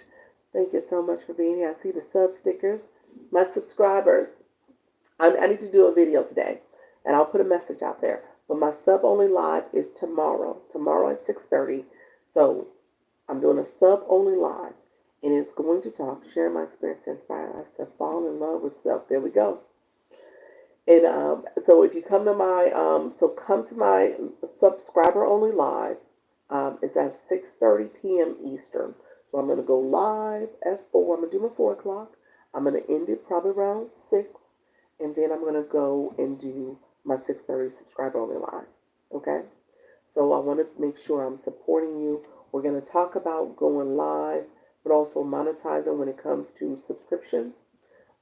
Thank you so much for being here. I see the sub stickers. My subscribers, I need to do a video today, and I'll put a message out there. But my sub-only live is tomorrow. Tomorrow at 6:30. So I'm doing a sub-only live, and it's going to talk, share my experience to inspire us to fall in love with self. There we go. And so if you come to my subscriber only live. It's at 6:30 p.m. Eastern. So I'm going to go live at 4. I'm going to do my 4 o'clock. I'm going to end it probably around 6. And then I'm going to go and do my 6:30 subscriber only live. Okay? So I want to make sure I'm supporting you. We're going to talk about going live, but also monetizing when it comes to subscriptions.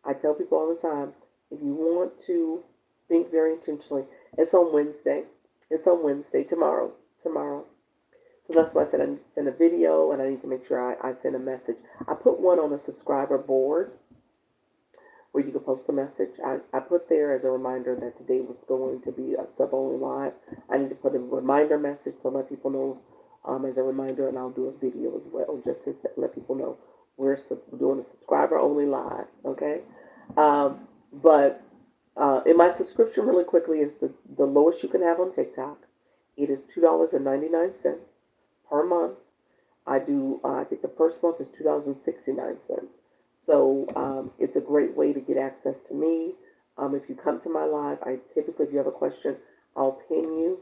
I tell people all the time, if you want to think very intentionally, it's on Wednesday. It's on Wednesday, tomorrow. So that's why I said I need to send a video and I need to make sure I send a message. I put one on a subscriber board where you can post a message. I put there as a reminder that today was going to be a sub-only live. I need to put a reminder message to let people know as a reminder, and I'll do a video as well just to let people know we're doing a subscriber-only live, okay? But in my subscription, really quickly, is the lowest you can have on TikTok. It is $2.99 per month. I think the first month is $2.69. So it's a great way to get access to me. If you come to my live, if you have a question, I'll pin you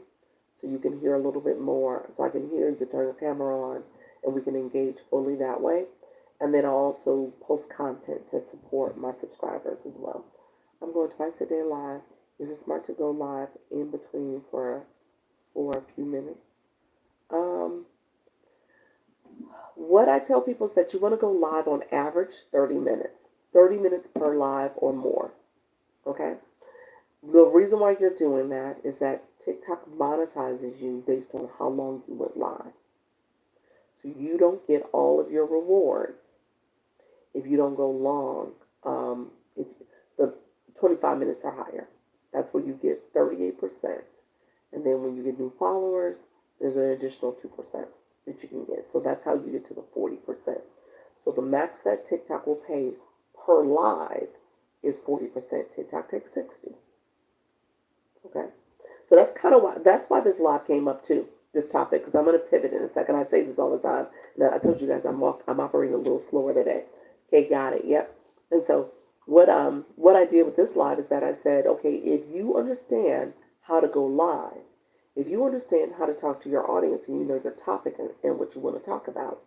so you can hear a little bit more. So I can hear you, can turn your camera on, and we can engage fully that way. And then I'll also post content to support my subscribers as well. I'm going twice a day live. Is it smart to go live in between for a few minutes? What I tell people is that you want to go live on average 30 minutes. 30 minutes per live or more. Okay? The reason why you're doing that is that TikTok monetizes you based on how long you went live. So you don't get all of your rewards if you don't go long. If the 25 minutes or higher. That's where you get 38%. And then when you get new followers, there's an additional 2% that you can get. So that's how you get to the 40%. So the max that TikTok will pay per live is 40%. TikTok takes 60. Okay? So that's why this live came up too, this topic, because I'm going to pivot in a second. I say this all the time. Now, I told you guys I'm operating a little slower today. Okay, got it. Yep. And so what I did with this live is that I said, okay, if you understand how to go live, if you understand how to talk to your audience and you know your topic and what you want to talk about,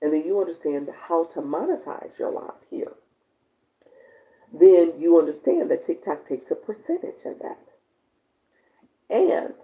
and then you understand how to monetize your live here, then you understand that TikTok takes a percentage of that. And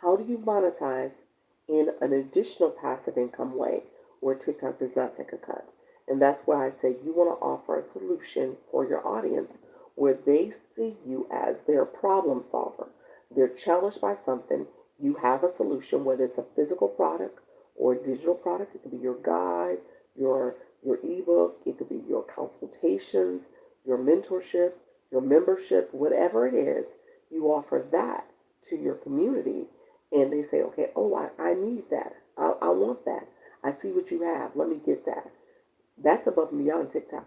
how do you monetize in an additional passive income way where TikTok does not take a cut? And that's why I say you want to offer a solution for your audience where they see you as their problem solver. They're challenged by something. You have a solution, whether it's a physical product or a digital product. It could be your guide, your ebook. It could be your consultations, your mentorship, your membership, whatever it is. You offer that to your community, and they say, okay, oh, I need that. I want that. I see what you have. Let me get that. That's above and beyond TikTok.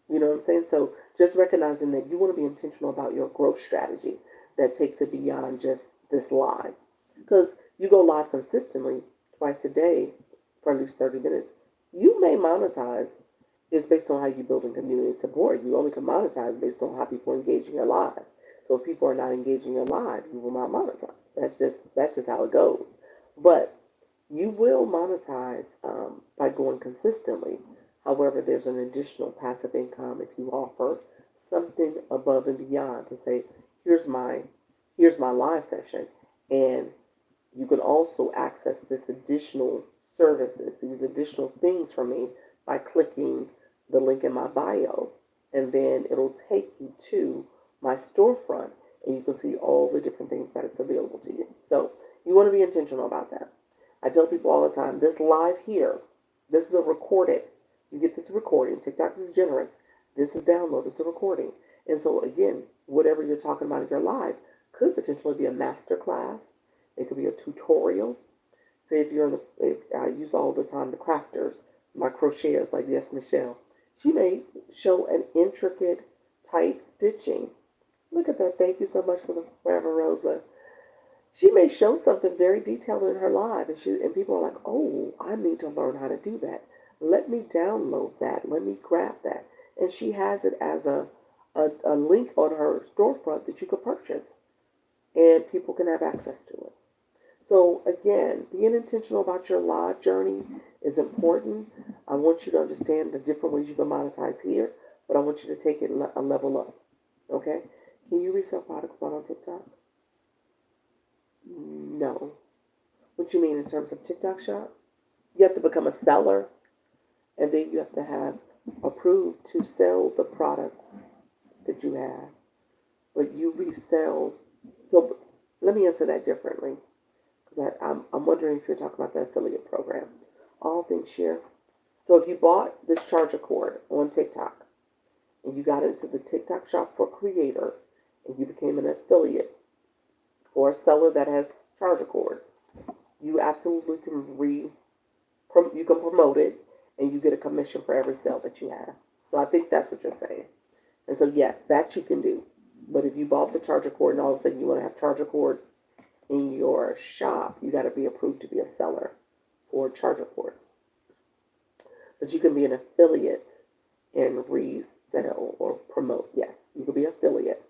You know what I'm saying? So just recognizing that you want to be intentional about your growth strategy that takes it beyond just this live. Because you go live consistently twice a day for at least 30 minutes. You may monetize. It's based on how you build in community support. You only can monetize based on how people engage in your live. So if people are not engaging in your live, you will not monetize. That's just how it goes. But you will monetize by going consistently. However, there's an additional passive income if you offer something above and beyond to say, here's my live session, and you can also access this additional services, these additional things from me by clicking the link in my bio, and then it'll take you to my storefront, and you can see all the different things that it's available to you. So you want to be intentional about that. I tell people all the time, this live here, this is a recorded. You get this recording. TikTok is generous. This is download. It's a recording. And so again, whatever you're talking about in your live could potentially be a master class. It could be a tutorial. Say if I use all the time the crafters, my crocheters like Yes Michelle. She may show an intricate tight stitching. Look at that. Thank you so much for the forever Rosa. She may show something very detailed in her live, and people are like, oh, I need to learn how to do that. Let me download that. Let me grab that. And she has it as a link on her storefront that you could purchase, and people can have access to it. So again, being intentional about your live journey is important. I want you to understand the different ways you can monetize here, but I want you to take it a level up. Okay? Can you resell products bought on TikTok? No. What you mean in terms of TikTok shop? You have to become a seller, and then you have to have approved to sell the products that you have. But you resell. So let me answer that differently, because I'm wondering if you're talking about the affiliate program. All things share. So if you bought this charger cord on TikTok, and you got into the TikTok shop for creator, and you became an affiliate or a seller that has charger cords, you absolutely can you can promote it, and you get a commission for every sale that you have. So I think that's what you're saying. And so yes, that you can do. But if you bought the charger cord and all of a sudden you want to have charger cords in your shop, you got to be approved to be a seller for charger cords. But you can be an affiliate and resell or promote. Yes, you can be affiliate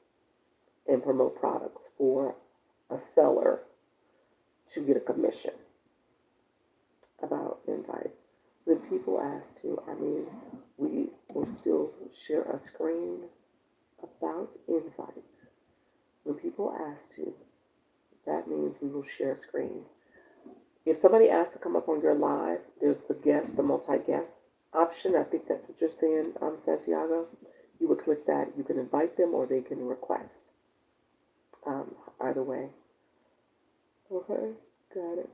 and promote products for a seller to get a commission. About invite. When people ask to, we will still share a screen about invite. When people ask to, that means we will share a screen. If somebody asks to come up on your live, there's the multi-guest option. I think that's what you're saying, Santiago. You would click that. You can invite them or they can request. Either way. Okay, got it.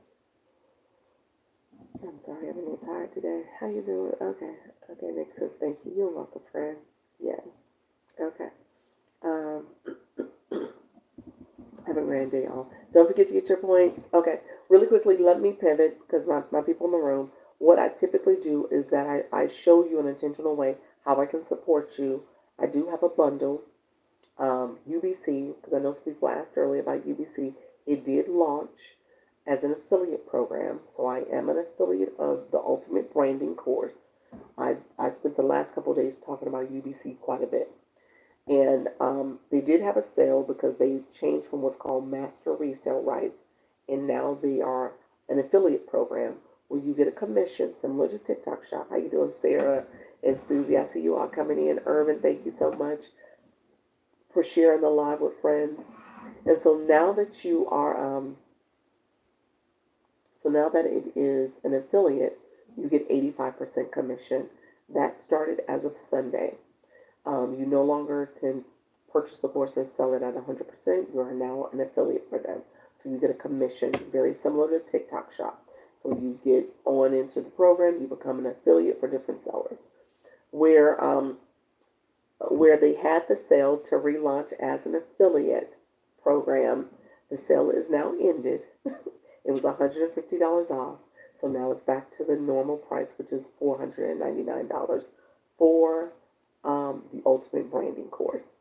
I'm sorry, I'm a little tired today. How you doing? Okay, makes sense. Thank you. You're welcome, friend. Yes. Okay. Have a grand day, all. Don't forget to get your points. Okay, really quickly, let me pivot because my people in the room. What I typically do is that I show you an intentional way how I can support you. I do have a bundle, UBC, because I know some people asked earlier about UBC. It did launch as an affiliate program, so I am an affiliate of the Ultimate Branding course. I spent the last couple of days talking about UBC quite a bit. And they did have a sale because they changed from what's called master resale rights, and now they are an affiliate program where you get a commission similar to TikTok Shop. How you doing, Sarah and Susie? I see you all coming in. Irvin, thank you so much for sharing the live with friends. And so now that you are, so now that it is an affiliate, you get 85% commission. That started as of Sunday. You no longer can purchase the course and sell it at 100%. You are now an affiliate for them. So you get a commission, very similar to TikTok Shop. So you get on into the program, you become an affiliate for different sellers. Where they had the sale to relaunch as an affiliate program, the sale is now ended. It was $150 off. So now it's back to the normal price, which is $499 for the Ultimate Branding course.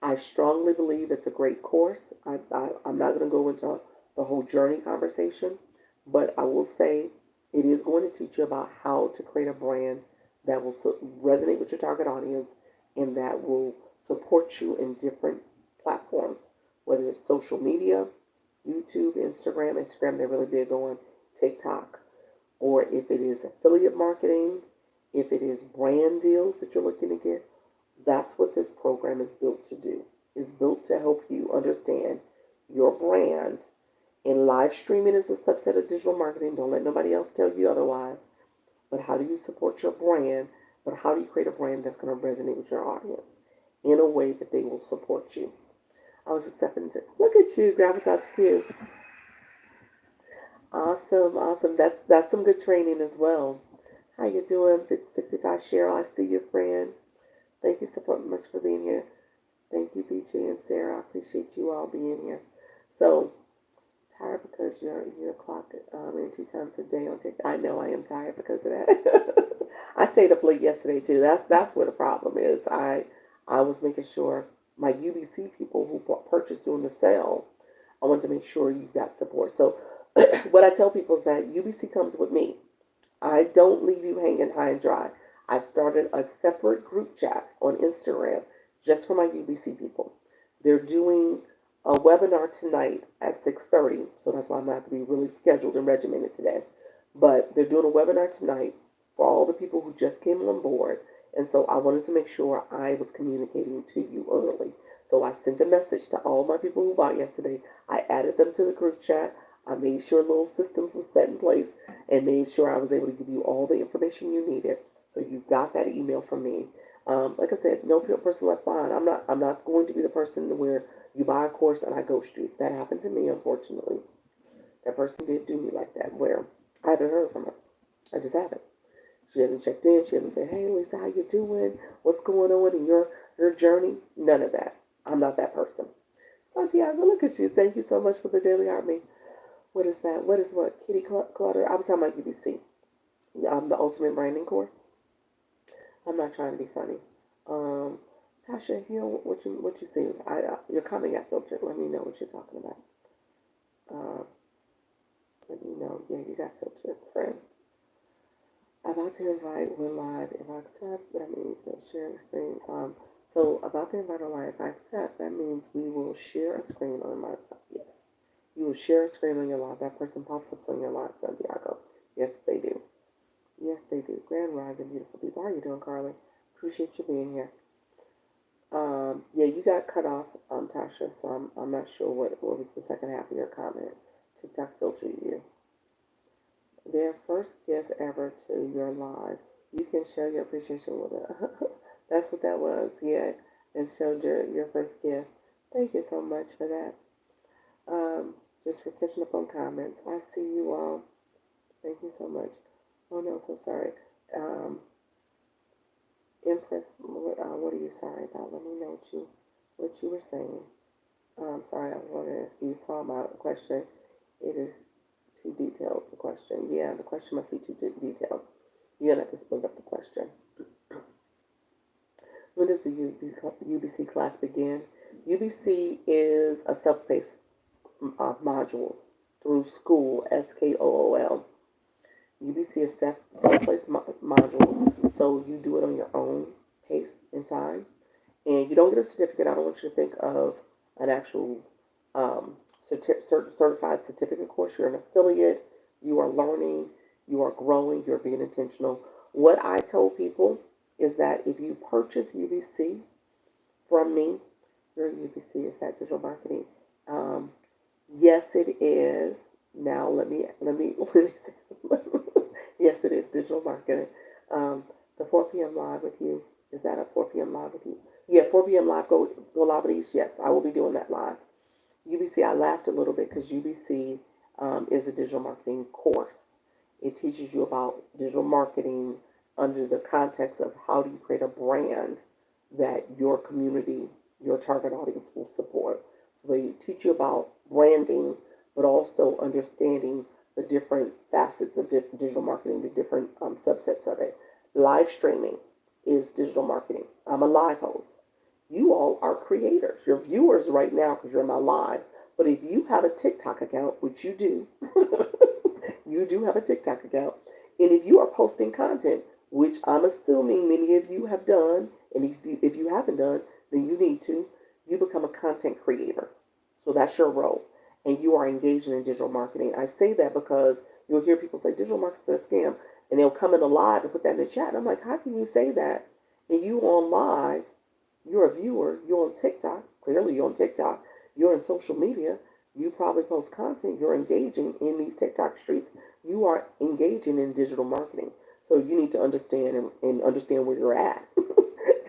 I strongly believe it's a great course. I'm not going to go into the whole journey conversation, but I will say it is going to teach you about how to create a brand that will resonate with your target audience and that will support you in different platforms, whether it's social media, YouTube, Instagram, they're really big on TikTok, or if it is affiliate marketing, if it is brand deals that you're looking to get. That's what this program is built to do. It's built to help you understand your brand. And live streaming is a subset of digital marketing. Don't let nobody else tell you otherwise. But how do you support your brand? But how do you create a brand that's going to resonate with your audience in a way that they will support you? I was accepting it. Look at you, Gravitas Q. Awesome. That's some good training as well. How you doing, 65 Cheryl? I see you, friend. Thank you so much for being here. Thank you, BJ and Sarah. I appreciate you all being here. So, tired because you're clocked in 2 times a day on TikTok. I know I am tired because of that. I stayed up late yesterday too. That's where the problem is. I was making sure my UBC people who purchased during the sale, I want to make sure you got support. So what I tell people is that UBC comes with me. I don't leave you hanging high and dry. I started a separate group chat on Instagram just for my UBC people. They're doing a webinar tonight at 6:30, so that's why I'm going to have to be really scheduled and regimented today. But they're doing a webinar tonight for all the people who just came on board, and so I wanted to make sure I was communicating to you early. So I sent a message to all my people who bought yesterday. I added them to the group chat. I made sure little systems were set in place and made sure I was able to give you all the information you needed. So you got that email from me. Like I said, no person left behind. I'm not going to be the person where you buy a course and I ghost you. That happened to me, unfortunately. That person did do me like that, where I haven't heard from her. I just haven't. She hasn't checked in. She hasn't said, "Hey, Lisa, how you doing? What's going on in your journey?" None of that. I'm not that person. Santiago, look at you. Thank you so much for the daily army. What is that? What is what? Kitty Clutter? I was talking about UBC. The Ultimate Branding course. I'm not trying to be funny. Tasha, what you see? Your comment got filtered. Let me know what you're talking about. Let me know. Yeah, you got filtered, friend. About to invite one live. If I accept, that means that sharing screen. So about to invite a live. If I accept, that means we will share a screen on my. Yes, you will share a screen on your live. That person pops up on your live, Santiago. Yes, they do. Yes, they do. Grand Rising, beautiful people. How are you doing, Carly? Appreciate you being here. Yeah, you got cut off, Tasha, so I'm not sure what was the second half of your comment. TikTok filtered you. Their first gift ever to your live. You can show your appreciation with it. That's what that was, yeah. And showed your first gift. Thank you so much for that. Just for catching up on comments. I see you all. Thank you so much. Oh no, so sorry. Empress, what are you sorry about? Let me know what you were saying. Sorry, I was wondering if you saw my question. It is too detailed, the question. Yeah, the question must be too detailed. You're going to have to split up the question. When does the UBC class begin? UBC is a self-paced modules through school, SKOOL. UBC is self-paced modules, so you do it on your own pace and time. And you don't get a certificate. I don't want you to think of an actual certified certificate course. You're an affiliate. You are learning. You are growing. You're being intentional. What I tell people is that if you purchase UBC from me, your UBC is that digital marketing. Yes, it is. Now let me say something. Yes, it is digital marketing. The 4 p.m. live with you Is that a 4 p.m. live with you? Yeah, 4 p.m. live. Go live with East. Yes, I will be doing that live. UBC, I laughed a little bit because UBC is a digital marketing course. It teaches you about digital marketing under the context of how do you create a brand that your community, your target audience will support. So they teach you about branding, but also understanding the different facets of digital marketing, the different subsets of it. Live streaming is digital marketing. I'm a live host. You all are creators. You're viewers right now because you're in my live. But if you have a TikTok account, which you do, you do have a TikTok account, and if you are posting content, which I'm assuming many of you have done, and if you haven't done, then you need to, you become a content creator. So that's your role. And you are engaging in digital marketing. I say that because you'll hear people say digital marketing is a scam, and they'll come in the live and put that in the chat. And I'm like, how can you say that? And you on live, you're a viewer, you're on TikTok, clearly you're on TikTok, you're in social media, you probably post content, you're engaging in these TikTok streets, you are engaging in digital marketing. So you need to understand and understand where you're at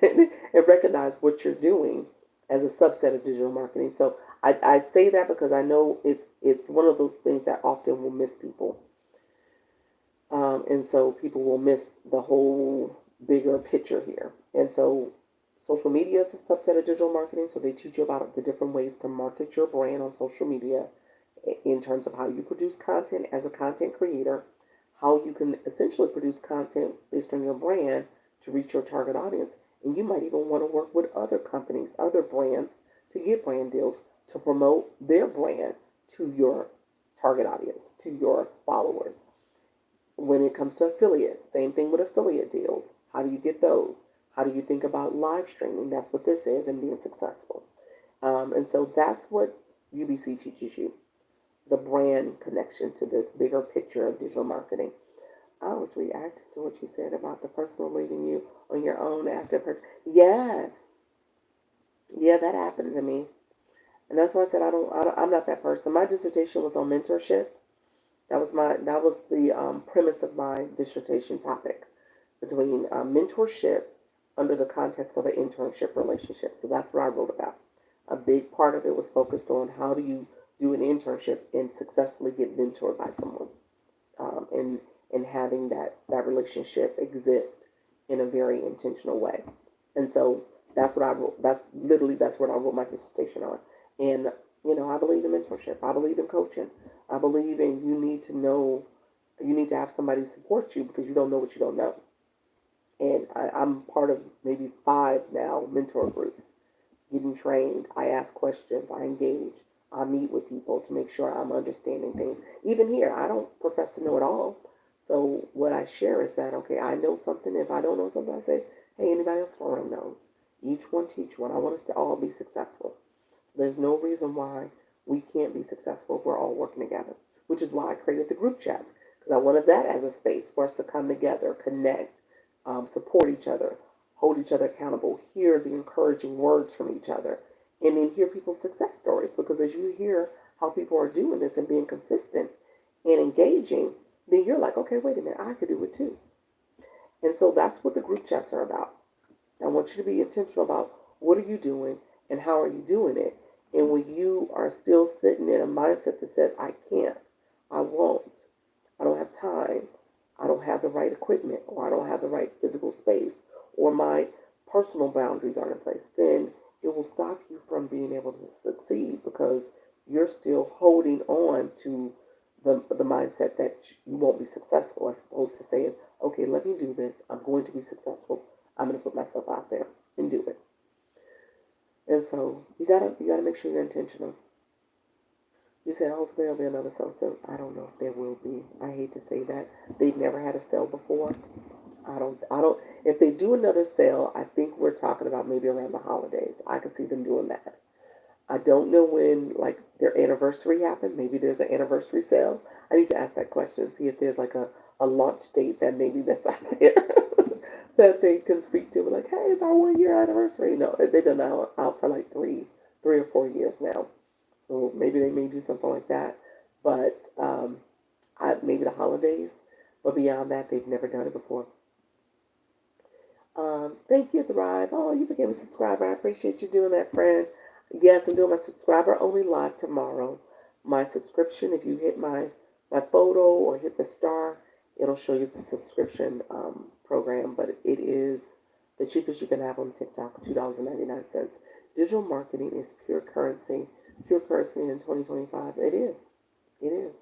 and recognize what you're doing as a subset of digital marketing. So I say that because I know it's one of those things that often will miss people. And so people will miss the whole bigger picture here. And so social media is a subset of digital marketing. So they teach you about the different ways to market your brand on social media in terms of how you produce content as a content creator, how you can essentially produce content based on your brand to reach your target audience. And you might even want to work with other companies, other brands to get brand deals to promote their brand to your target audience, to your followers. When it comes to affiliates, same thing with affiliate deals. How do you get those? How do you think about live streaming? That's what this is and being successful. And so that's what UBC teaches you, the brand connection to this bigger picture of digital marketing. I was reacting to what you said about the personal leaving you on your own after purchase. Yes. Yeah, that happened to me. And that's why I said I'm not that person. My dissertation was on mentorship. That was the premise of my dissertation topic, between mentorship under the context of an internship relationship. So that's what I wrote about. A big part of it was focused on how do you do an internship and successfully get mentored by someone, and having that relationship exist in a very intentional way. And so that's what I wrote. That's what I wrote my dissertation on. And I believe in mentorship. I believe in coaching. I believe in you need to have somebody support you because you don't know what you don't know. And I'm part of maybe 5 now mentor groups, getting trained. I ask questions. I engage. I meet with people to make sure I'm understanding things. Even here, I don't profess to know it all. So what I share is that, okay, I know something. If I don't know something, I say, hey, anybody else around knows? Each one teach one. I want us to all be successful. There's no reason why we can't be successful if we're all working together, which is why I created the group chats, because I wanted that as a space for us to come together, connect, support each other, hold each other accountable, hear the encouraging words from each other, and then hear people's success stories. Because as you hear how people are doing this and being consistent and engaging, then you're like, okay, wait a minute, I could do it too. And so that's what the group chats are about. I want you to be intentional about what are you doing and how are you doing it. And when you are still sitting in a mindset that says, I can't, I won't, I don't have time, I don't have the right equipment, or I don't have the right physical space, or my personal boundaries aren't in place, then it will stop you from being able to succeed because you're still holding on to the mindset that you won't be successful, as opposed to saying, okay, let me do this, I'm going to be successful, I'm going to put myself out there and do it. And so you gotta make sure you're intentional. You said hopefully there'll be another sale soon. I don't know if there will be. I hate to say that. They've never had a sale before. I don't if they do another sale, I think we're talking about maybe around the holidays. I could see them doing that. I don't know when like their anniversary happened. Maybe there's an anniversary sale. I need to ask that question, see if there's like a launch date that maybe that's out there that they can speak to. Like, hey, it's our 1 year anniversary. No, they've been out for like three or 4 years now. So maybe they may do something like that. But maybe the holidays. But beyond that, they've never done it before. Thank you, Thrive. Oh, you became a subscriber. I appreciate you doing that, friend. Yes, I'm doing my subscriber only live tomorrow. My subscription, if you hit my photo or hit the star, it'll show you the subscription program. But it is the cheapest you can have on TikTok, $2.99. Digital marketing is pure currency in 2025. It is. It is.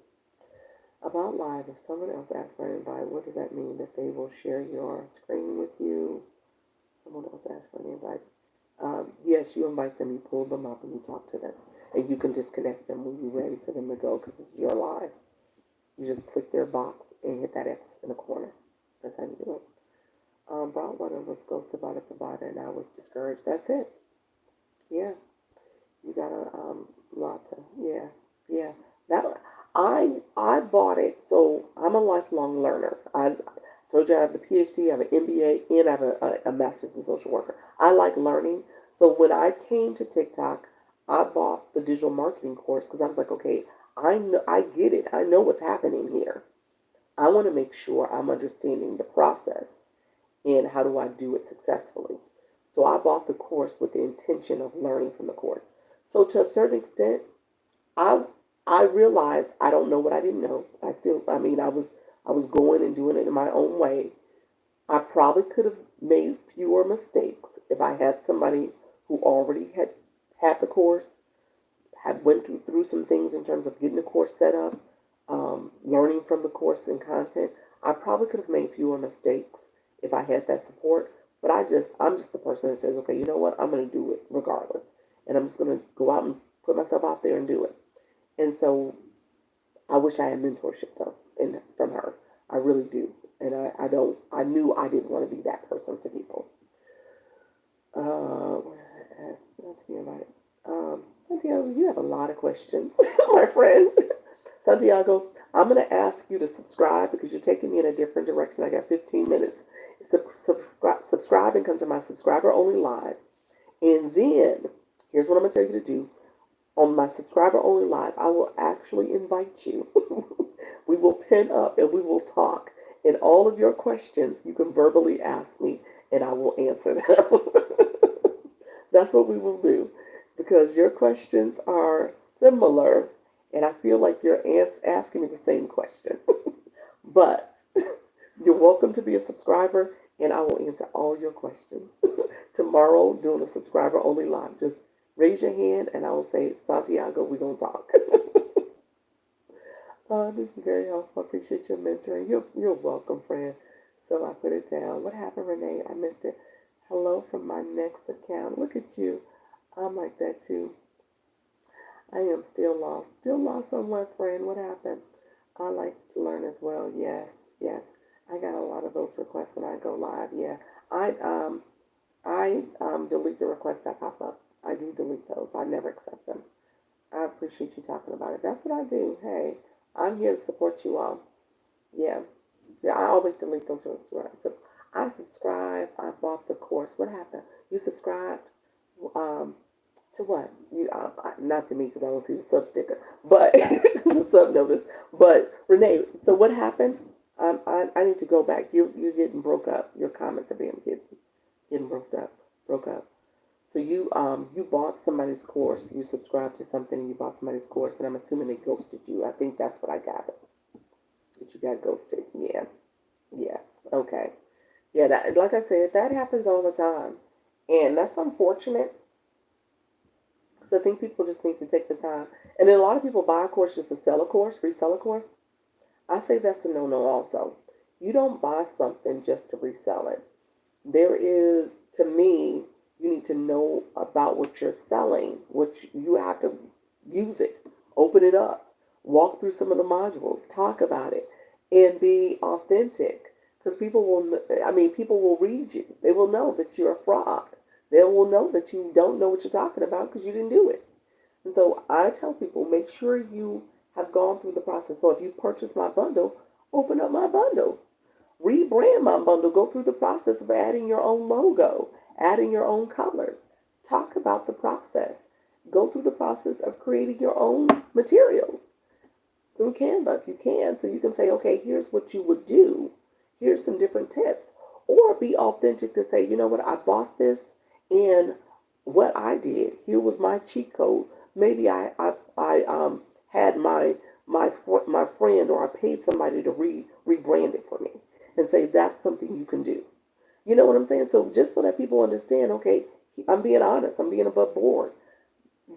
About live, if someone else asks for an invite, what does that mean? That they will share your screen with you? Someone else asks for an invite. Yes, you invite them, you pull them up, and you talk to them. And you can disconnect them when you're ready for them to go because it's your live. You just click their box and hit that X in the corner. That's how you do it. Brought one of us ghosted by the provider and I was discouraged. That's it. Yeah. You got a lot to, yeah. Yeah. That I bought it, so I'm a lifelong learner. I told you I have the PhD, I have an MBA, and I have a master's in social worker. I like learning. So when I came to TikTok, I bought the digital marketing course because I was like, okay, I get it. I know what's happening here. I want to make sure I'm understanding the process and how do I do it successfully. So I bought the course with the intention of learning from the course. So to a certain extent, I I realized I don't know what I didn't know. I was going and doing it in my own way. I probably could have made fewer mistakes if I had somebody who already had the course, had went through some things in terms of getting the course set up, learning from the course and content. I probably could have made fewer mistakes if I had that support. But I'm just the person that says, okay, you know what? I'm going to do it regardless, and I'm just going to go out and put myself out there and do it. And so I wish I had mentorship though, and from her. I really do. And I don't. I knew I didn't want to be that person to people. Not to be invited. Santiago, you have a lot of questions, my friend. Santiago, I'm going to ask you to subscribe because you're taking me in a different direction. I got 15 minutes. Subscribe and come to my subscriber only live. And then, here's what I'm going to tell you to do. On my subscriber only live, I will actually invite you. We will pin up and we will talk. And all of your questions you can verbally ask me and I will answer them. That's what we will do because your questions are similar and I feel like you're asking me the same question. But you're welcome to be a subscriber and I will answer all your questions. Tomorrow, doing a subscriber only live. Just raise your hand and I will say, Santiago, we're going to talk. This is very helpful. I appreciate your mentoring. You're welcome, friend. So I put it down. What happened, Renee? I missed it. Hello from my next account. Look at you. I'm like that too. I am still lost. Still lost on what, friend? What happened? I like to learn as well. Yes, yes. I got a lot of those requests when I go live. Yeah. I delete the requests that pop up. I do delete those. I never accept them. I appreciate you talking about it. That's what I do. Hey, I'm here to support you all. Yeah. See, I always delete those ones. So I subscribed. I bought the course. What happened? You subscribed to what? You not to me because I don't see the sub sticker, but the sub notice. But Renee, so what happened? I need to go back. You're getting broke up. Your comments are getting broke up. Broke up. So you bought somebody's course. You subscribed to something. And you bought somebody's course, and I'm assuming they ghosted you. I think that's what I got. That you got ghosted. Yeah. Yes. Okay. Yeah. That, like I said, that happens all the time, and that's unfortunate. So I think people just need to take the time. And then a lot of people buy a course just to sell a course, resell a course. I say that's a no-no also. You don't buy something just to resell it. There is, to me, you need to know about what you're selling, which you have to use it, open it up, walk through some of the modules, talk about it, and be authentic. Because people will read you. They will know that you're a fraud. They will know that you don't know what you're talking about because you didn't do it. And so I tell people, make sure you have gone through the process. So if you purchase my bundle, open up my bundle. Rebrand my bundle. Go through the process of adding your own logo, adding your own colors. Talk about the process. Go through the process of creating your own materials through Canva if you can. So you can say, okay, here's what you would do. Here's some different tips. or be authentic to say, you know what, I bought this, and what I did, here was my cheat code. Maybe I had my friend, or I paid somebody to rebrand it for me and say that's something you can do. You know what I'm saying? So just so that people understand, okay, I'm being honest, I'm being above board.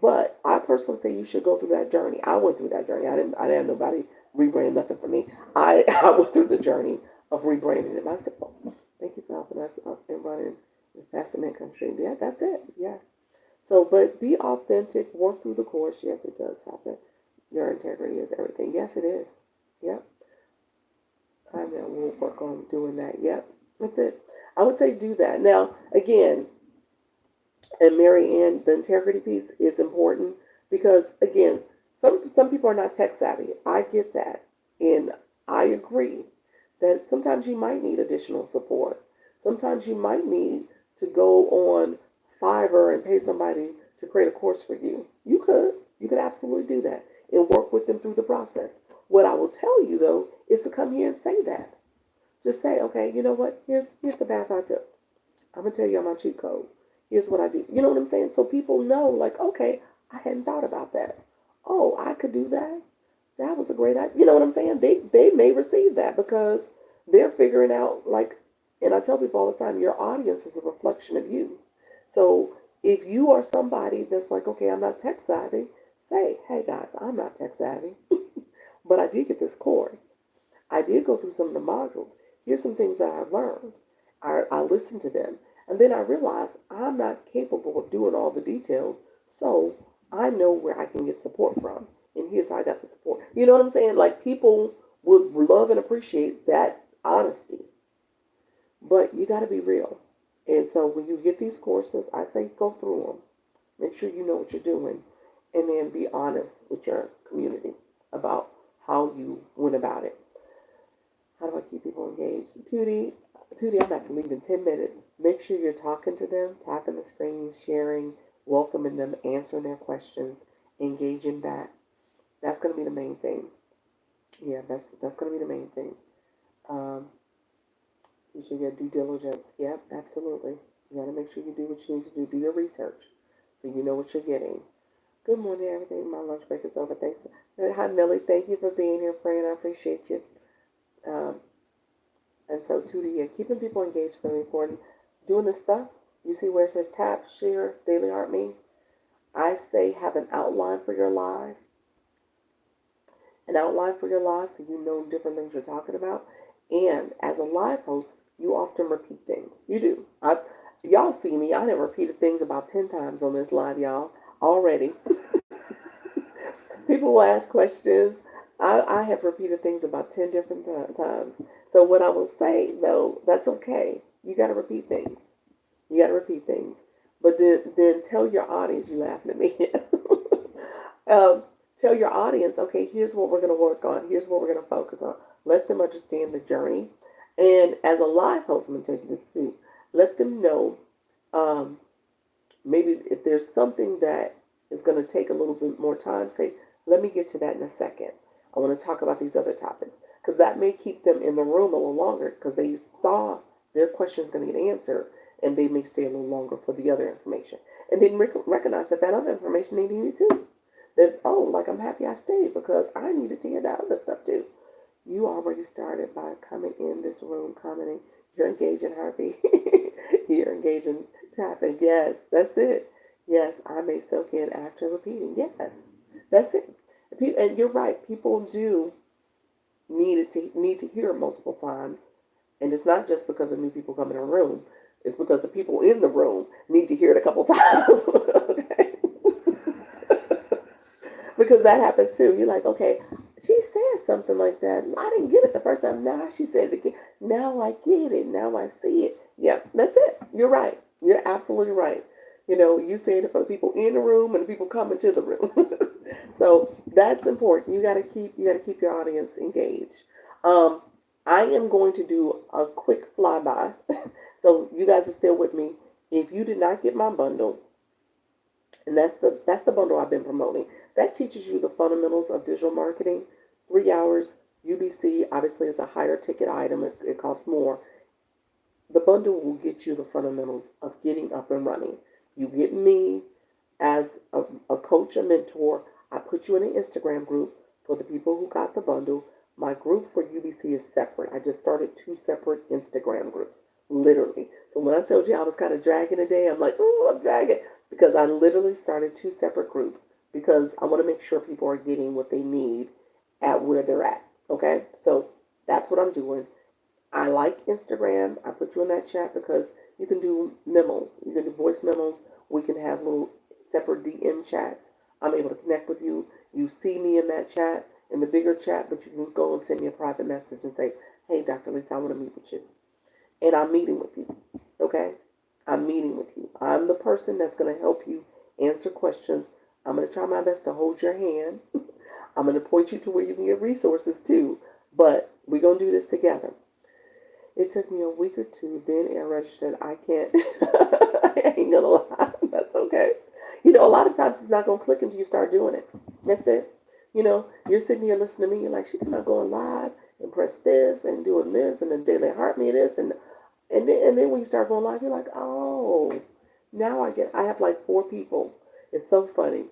But I personally say you should go through that journey. I went through that journey. I didn't have nobody rebrand nothing for me. I went through the journey of rebranding it myself. Thank you for helping us up and running this passive income stream. Yeah, that's it. Yes. So, but be authentic, work through the course. Yes, it does happen. Your integrity is everything. Yes, it is. Yep. I know we'll work on doing that. Yep. That's it. I would say do that. Now, again, and Mary Ann, the integrity piece is important because, again, some people are not tech savvy. I get that, and I agree that sometimes you might need additional support. Sometimes you might need to go on Fiverr and pay somebody to create a course for you. You could absolutely do that and work with them through the process. What I will tell you though is to come here and say that. Just say, okay, you know what? Here's the path I took. I'm gonna tell you my cheat code. Here's what I do. You know what I'm saying? So people know, like, okay, I hadn't thought about that. Oh, I could do that. That was a great idea. You know what I'm saying? They may receive that because they're figuring out, like, and I tell people all the time, your audience is a reflection of you. So if you are somebody that's like, okay, I'm not tech savvy, say, hey guys, I'm not tech savvy, but I did get this course. I did go through some of the modules. Here's some things that I've learned. I listened to them. And then I realized I'm not capable of doing all the details. So I know where I can get support from. And here's how I got the support. You know what I'm saying? Like, people would love and appreciate that honesty. But you got to be real. And so when you get these courses, I say go through them. Make sure you know what you're doing. And then be honest with your community about how you went about it. How do I keep people engaged? Tootie, I'm not going to leave in 10 minutes. Make sure you're talking to them, tapping the screen, sharing, welcoming them, answering their questions, engaging back. That's going to be the main thing. Yeah, that's going to be the main thing. Um, you should get due diligence. Yep, absolutely. You got to make sure you do what you need to do. Do your research so you know what you're getting. Good morning, everything. My lunch break is over. Thanks. Hi, Millie. Thank you for being here, friend. I appreciate you. Um, and so, Tootie, yeah, keeping people engaged is very important. Doing this stuff, you see where it says tap, share, daily heart me? I say have an outline for your live. An outline for your live so you know different things you're talking about. And as a live host, you often repeat things. You do. Y'all see me. I done repeated things about 10 times on this live, y'all, already. People will ask questions. I have repeated things about 10 different times. So what I will say, though, that's okay. You got to repeat things. You got to repeat things. But then tell your audience, you laughing at me, yes. Tell your audience, okay, here's what we're going to work on. Here's what we're going to focus on. Let them understand the journey. And as a live host, I'm going to tell you this too. Let them know maybe if there's something that is going to take a little bit more time, say, let me get to that in a second. I want to talk about these other topics because that may keep them in the room a little longer because they saw their questions going to get answered and they may stay a little longer for the other information. And then recognize that other information they needed too. That, oh, like I'm happy I stayed because I needed to hear that other stuff too. You already started by coming in this room, commenting. You're engaging, Harvey. You're engaging, tapping. Yes, that's it. Yes, I may soak in after repeating. Yes, that's it. And you're right. People do need to hear it multiple times, and it's not just because of new people coming in the room. It's because the people in the room need to hear it a couple times. Okay, because that happens too. You're like, okay, she said something like that. I didn't get it the first time. Now she said it again. Now I get it. Now I see it. Yeah, that's it. You're right. You're absolutely right. You know, you said it for the people in the room and the people coming to the room. So that's important. You gotta keep your audience engaged. I am going to do a quick flyby. So you guys are still with me. If you did not get my bundle, and that's the bundle I've been promoting. That teaches you the fundamentals of digital marketing. 3 hours. UBC obviously is a higher ticket item. It costs more. The bundle will get you the fundamentals of getting up and running. You get me as a coach, a mentor. I put you in an Instagram group for the people who got the bundle. My group for UBC is separate. I just started 2 separate Instagram groups, literally. So when I told you I was kind of dragging today, I'm like, oh, I'm dragging. Because I literally started 2 separate groups because I want to make sure people are getting what they need at where they're at. Okay? So that's what I'm doing. I like Instagram. I put you in that chat because you can do memos. You can do voice memos. We can have little separate DM chats. I'm able to connect with you. You see me in that chat, in the bigger chat, but you can go and send me a private message and say, hey, Dr. Lisa, I want to meet with you. And I'm meeting with you. Okay? I'm meeting with you. I'm the person that's going to help you answer questions. I'm going to try my best to hold your hand. I'm going to point you to where you can get resources too. But we're going to do this together. It took me a week or two, then it registered. I can't, I ain't gonna lie. That's okay. You know, a lot of times it's not gonna click until you start doing it. That's it. You know, you're sitting here listening to me, you're like, she's not going live and press this and doing this and the daily heart me this and then when you start going live, you're like, oh, now I have like 4 people. It's so funny.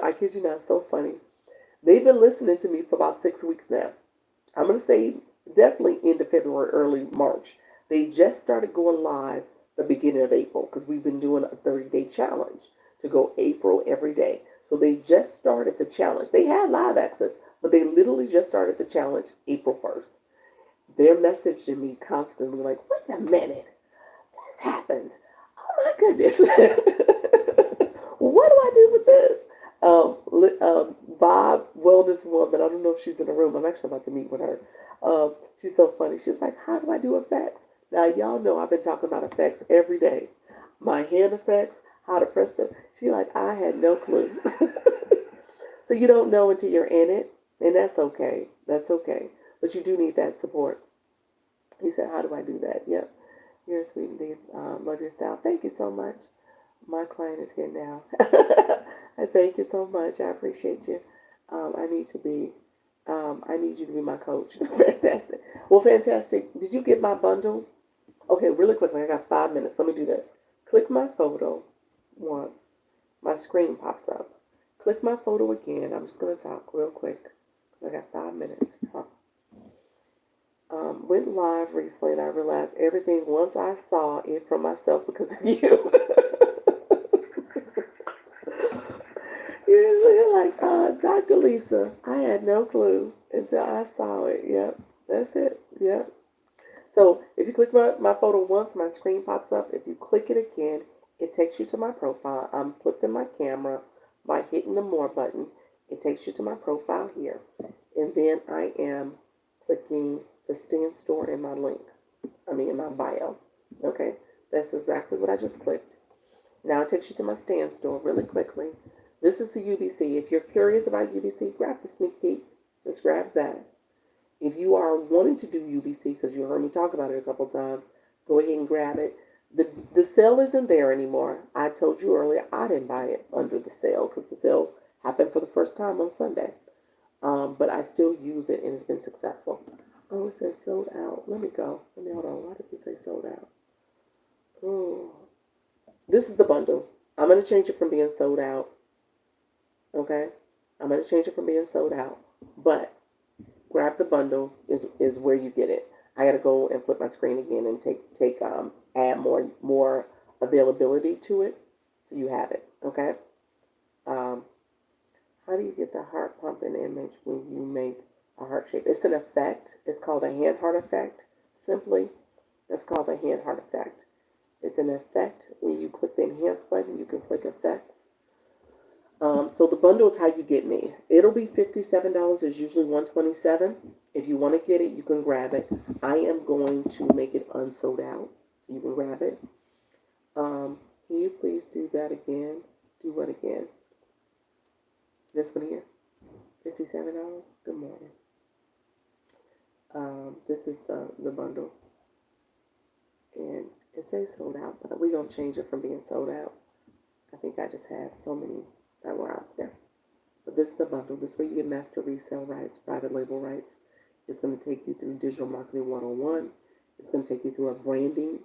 I kid you not, it's so funny. They've been listening to me for about 6 weeks now. I'm gonna say definitely end of February, early March. They just started going live the beginning of April because we've been doing a 30-day challenge to go April every day. So they just started the challenge. They had live access, but they literally just started the challenge April 1st. They're messaging me constantly like, wait a minute, this happened. Oh my goodness. What do I do with this? Bob, Wellness Woman, I don't know if she's in the room. I'm actually about to meet with her. She's so funny. She's like, how do I do effects? Now, y'all know I've been talking about effects every day. My hand effects, how to press them. She's like, I had no clue. So you don't know until you're in it, and that's okay. That's okay. But you do need that support. He said, how do I do that? Yep. You're sweet indeed. Love your style. Thank you so much. My client is here now. I thank you so much. I appreciate you. I need you to be my coach. Fantastic. Well, fantastic. Did you get my bundle? Okay, really quickly. I got 5 minutes. Let me do this. Click my photo once. My screen pops up. Click my photo again. I'm just going to talk real quick because I got 5 minutes. Went live recently and I realized everything once I saw it for myself because of you. You're like, Dr. Lisa, I had no clue until I saw it. Yep, that's it. Yep. So if you click my photo once, my screen pops up. If you click it again, it takes you to my profile. I'm flipping my camera by hitting the more button. It takes you to my profile here. And then I am clicking the stand store in my link. In my bio. Okay? That's exactly what I just clicked. Now it takes you to my stand store really quickly. This is the UBC. If you're curious about UBC, grab the sneak peek. Just grab that. If you are wanting to do UBC, because you heard me talk about it a couple times, go ahead and grab it. The sale isn't there anymore. I told you earlier I didn't buy it under the sale because the sale happened for the first time on Sunday. But I still use it and it's been successful. Oh, it says sold out. Let me go. Hold on. Why does it say sold out? Oh. This is the bundle. I'm going to change it from being sold out. Okay? I'm going to change it from being sold out. But grab the bundle is where you get it. I got to go and flip my screen again and add more availability to it so you have it. Okay? How do you get the heart pumping image when you make a heart shape? It's an effect. It's called a hand heart effect. Simply, that's called a hand heart effect. It's an effect. When you click the enhance button, you can click effects. So the bundle is how you get me. It'll be $57. It's usually $127. If you want to get it, you can grab it. I am going to make it unsold out, so you can grab it. Can you please do that again? Do what again? This one here, $57. Good morning. This is the bundle, and it says sold out, but we're gonna change it from being sold out. I think I just had so many that were out there. But this is the bundle. This is where you get master resale rights, private label rights. It's going to take you through digital marketing 101. It's going to take you through a branding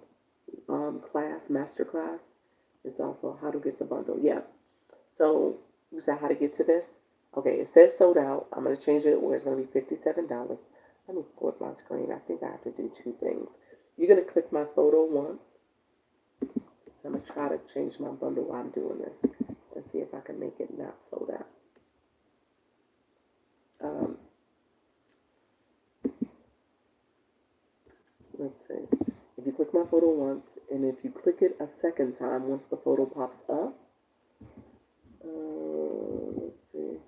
class, master class. It's also how to get the bundle. Yeah. So you said how to get to this. Okay, it says sold out. I'm going to change it where it's going to be $57. Let me flip my screen. I think I have to do two things. You're going to click my photo once. I'm going to try to change my bundle while I'm doing this. Let's see if I can make it not sold out. Let's see. If you click my photo once, and if you click it a second time, once the photo pops up, let's see.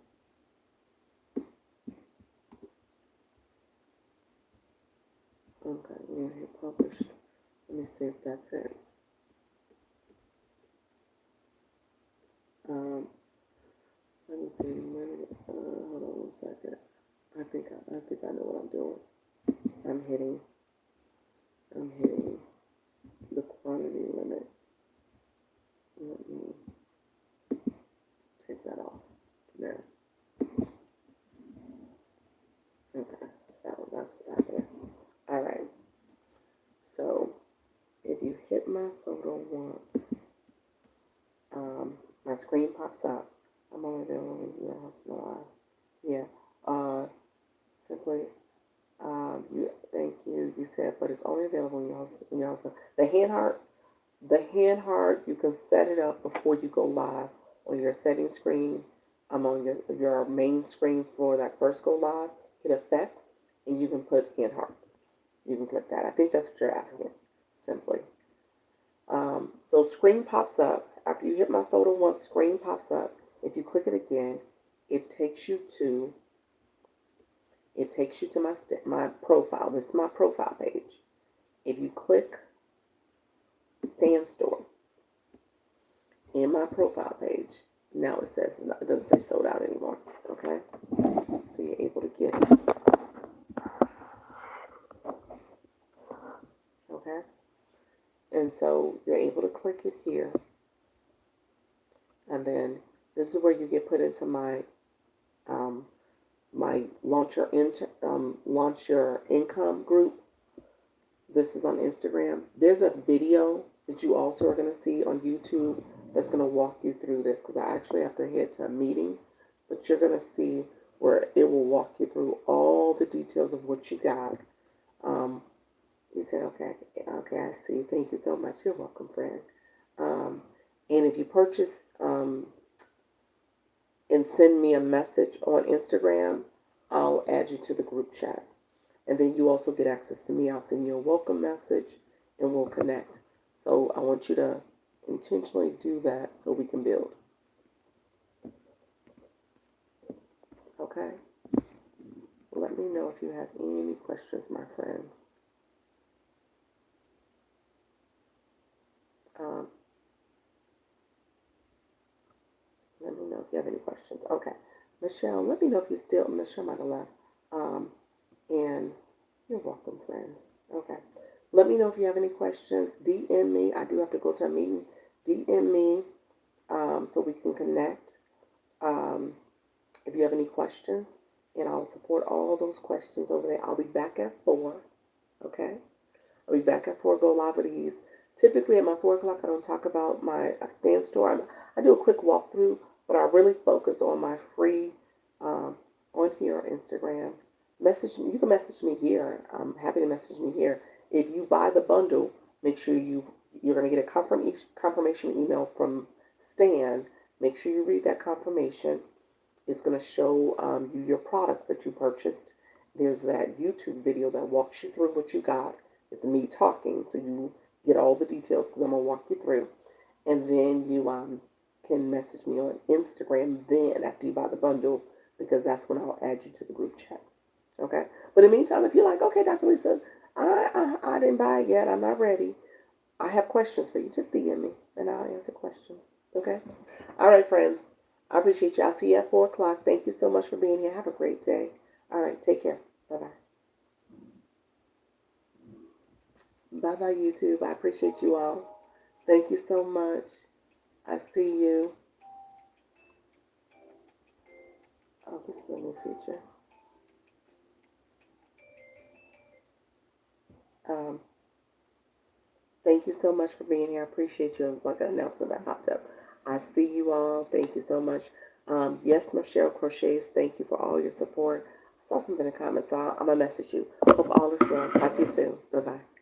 Okay, we're here published. Let me see if that's it. Let me see. Hold on one second. I think I know what I'm doing. I'm hitting the quantity limit. Let me take that off. There. Okay, so that's what's happening. All right. So if you hit my photo once, my screen pops up. I'm only there when you're hosting live. Yeah. Simply. Thank you. You said, but it's only available when you're hosting. The hand heart, you can set it up before you go live on your settings screen. I'm on your main screen for that first go live. Hit effects, and you can put hand heart. You can click that. I think that's what you're asking. Simply. So screen pops up. After you hit my photo once, screen pops up. If you click it again, it takes you to my profile. This is my profile page. If you click Stand Store in my profile page, now it doesn't say sold out anymore. Okay, so you're able to get it. Okay, and so you're able to click it here, and then this is where you get put into my launch your income group. This is on Instagram. There's a video that you also are going to see on YouTube that's going to walk you through this, because I actually have to head to a meeting, but you're going to see where it will walk you through all the details of what you got. You said, okay, I see. Thank you so much. You're welcome, friend. And if you purchase and send me a message on Instagram, I'll add you to the group chat. And then you also get access to me. I'll send you a welcome message and we'll connect. So I want you to intentionally do that so we can build. Okay? Let me know if you have any questions, my friends. Let me know if you have any questions. Okay. Michelle, let me know if Michelle might have left. And you're welcome, friends. Okay. Let me know if you have any questions. DM me. I do have to go to a meeting. DM me so we can connect. If you have any questions, and I'll support all those questions over there. I'll be back at 4. Okay? I'll be back at 4. Go live with ease. Typically at my 4 o'clock, I don't talk about my Stand Store. I do a quick walkthrough, but I really focus on my free on here on Instagram. You can message me here. I'm happy to message me here. If you buy the bundle, make sure you're going to get a confirmation email from Stan. Make sure you read that confirmation. It's going to show you your products that you purchased. There's that YouTube video that walks you through what you got. It's me talking, so you get all the details because I'm going to walk you through. And then you can message me on Instagram then after you buy the bundle, because that's when I'll add you to the group chat. Okay? But in the meantime, if you're like, okay, Dr. Lisa, I didn't buy it yet. I'm not ready. I have questions for you. Just DM me and I'll answer questions. Okay? All right, friends. I appreciate you. I'll see you at 4 o'clock. Thank you so much for being here. Have a great day. All right. Take care. Bye-bye. Bye-bye, YouTube. I appreciate you all. Thank you so much. I see you. Oh, this is a new feature. Thank you so much for being here. I appreciate you. It was like an announcement that popped up. I see you all. Thank you so much. Yes, Michelle Crochets, thank you for all your support. I saw something in the comments, so I'm going to message you. Hope all is well. Talk to you soon. Bye-bye.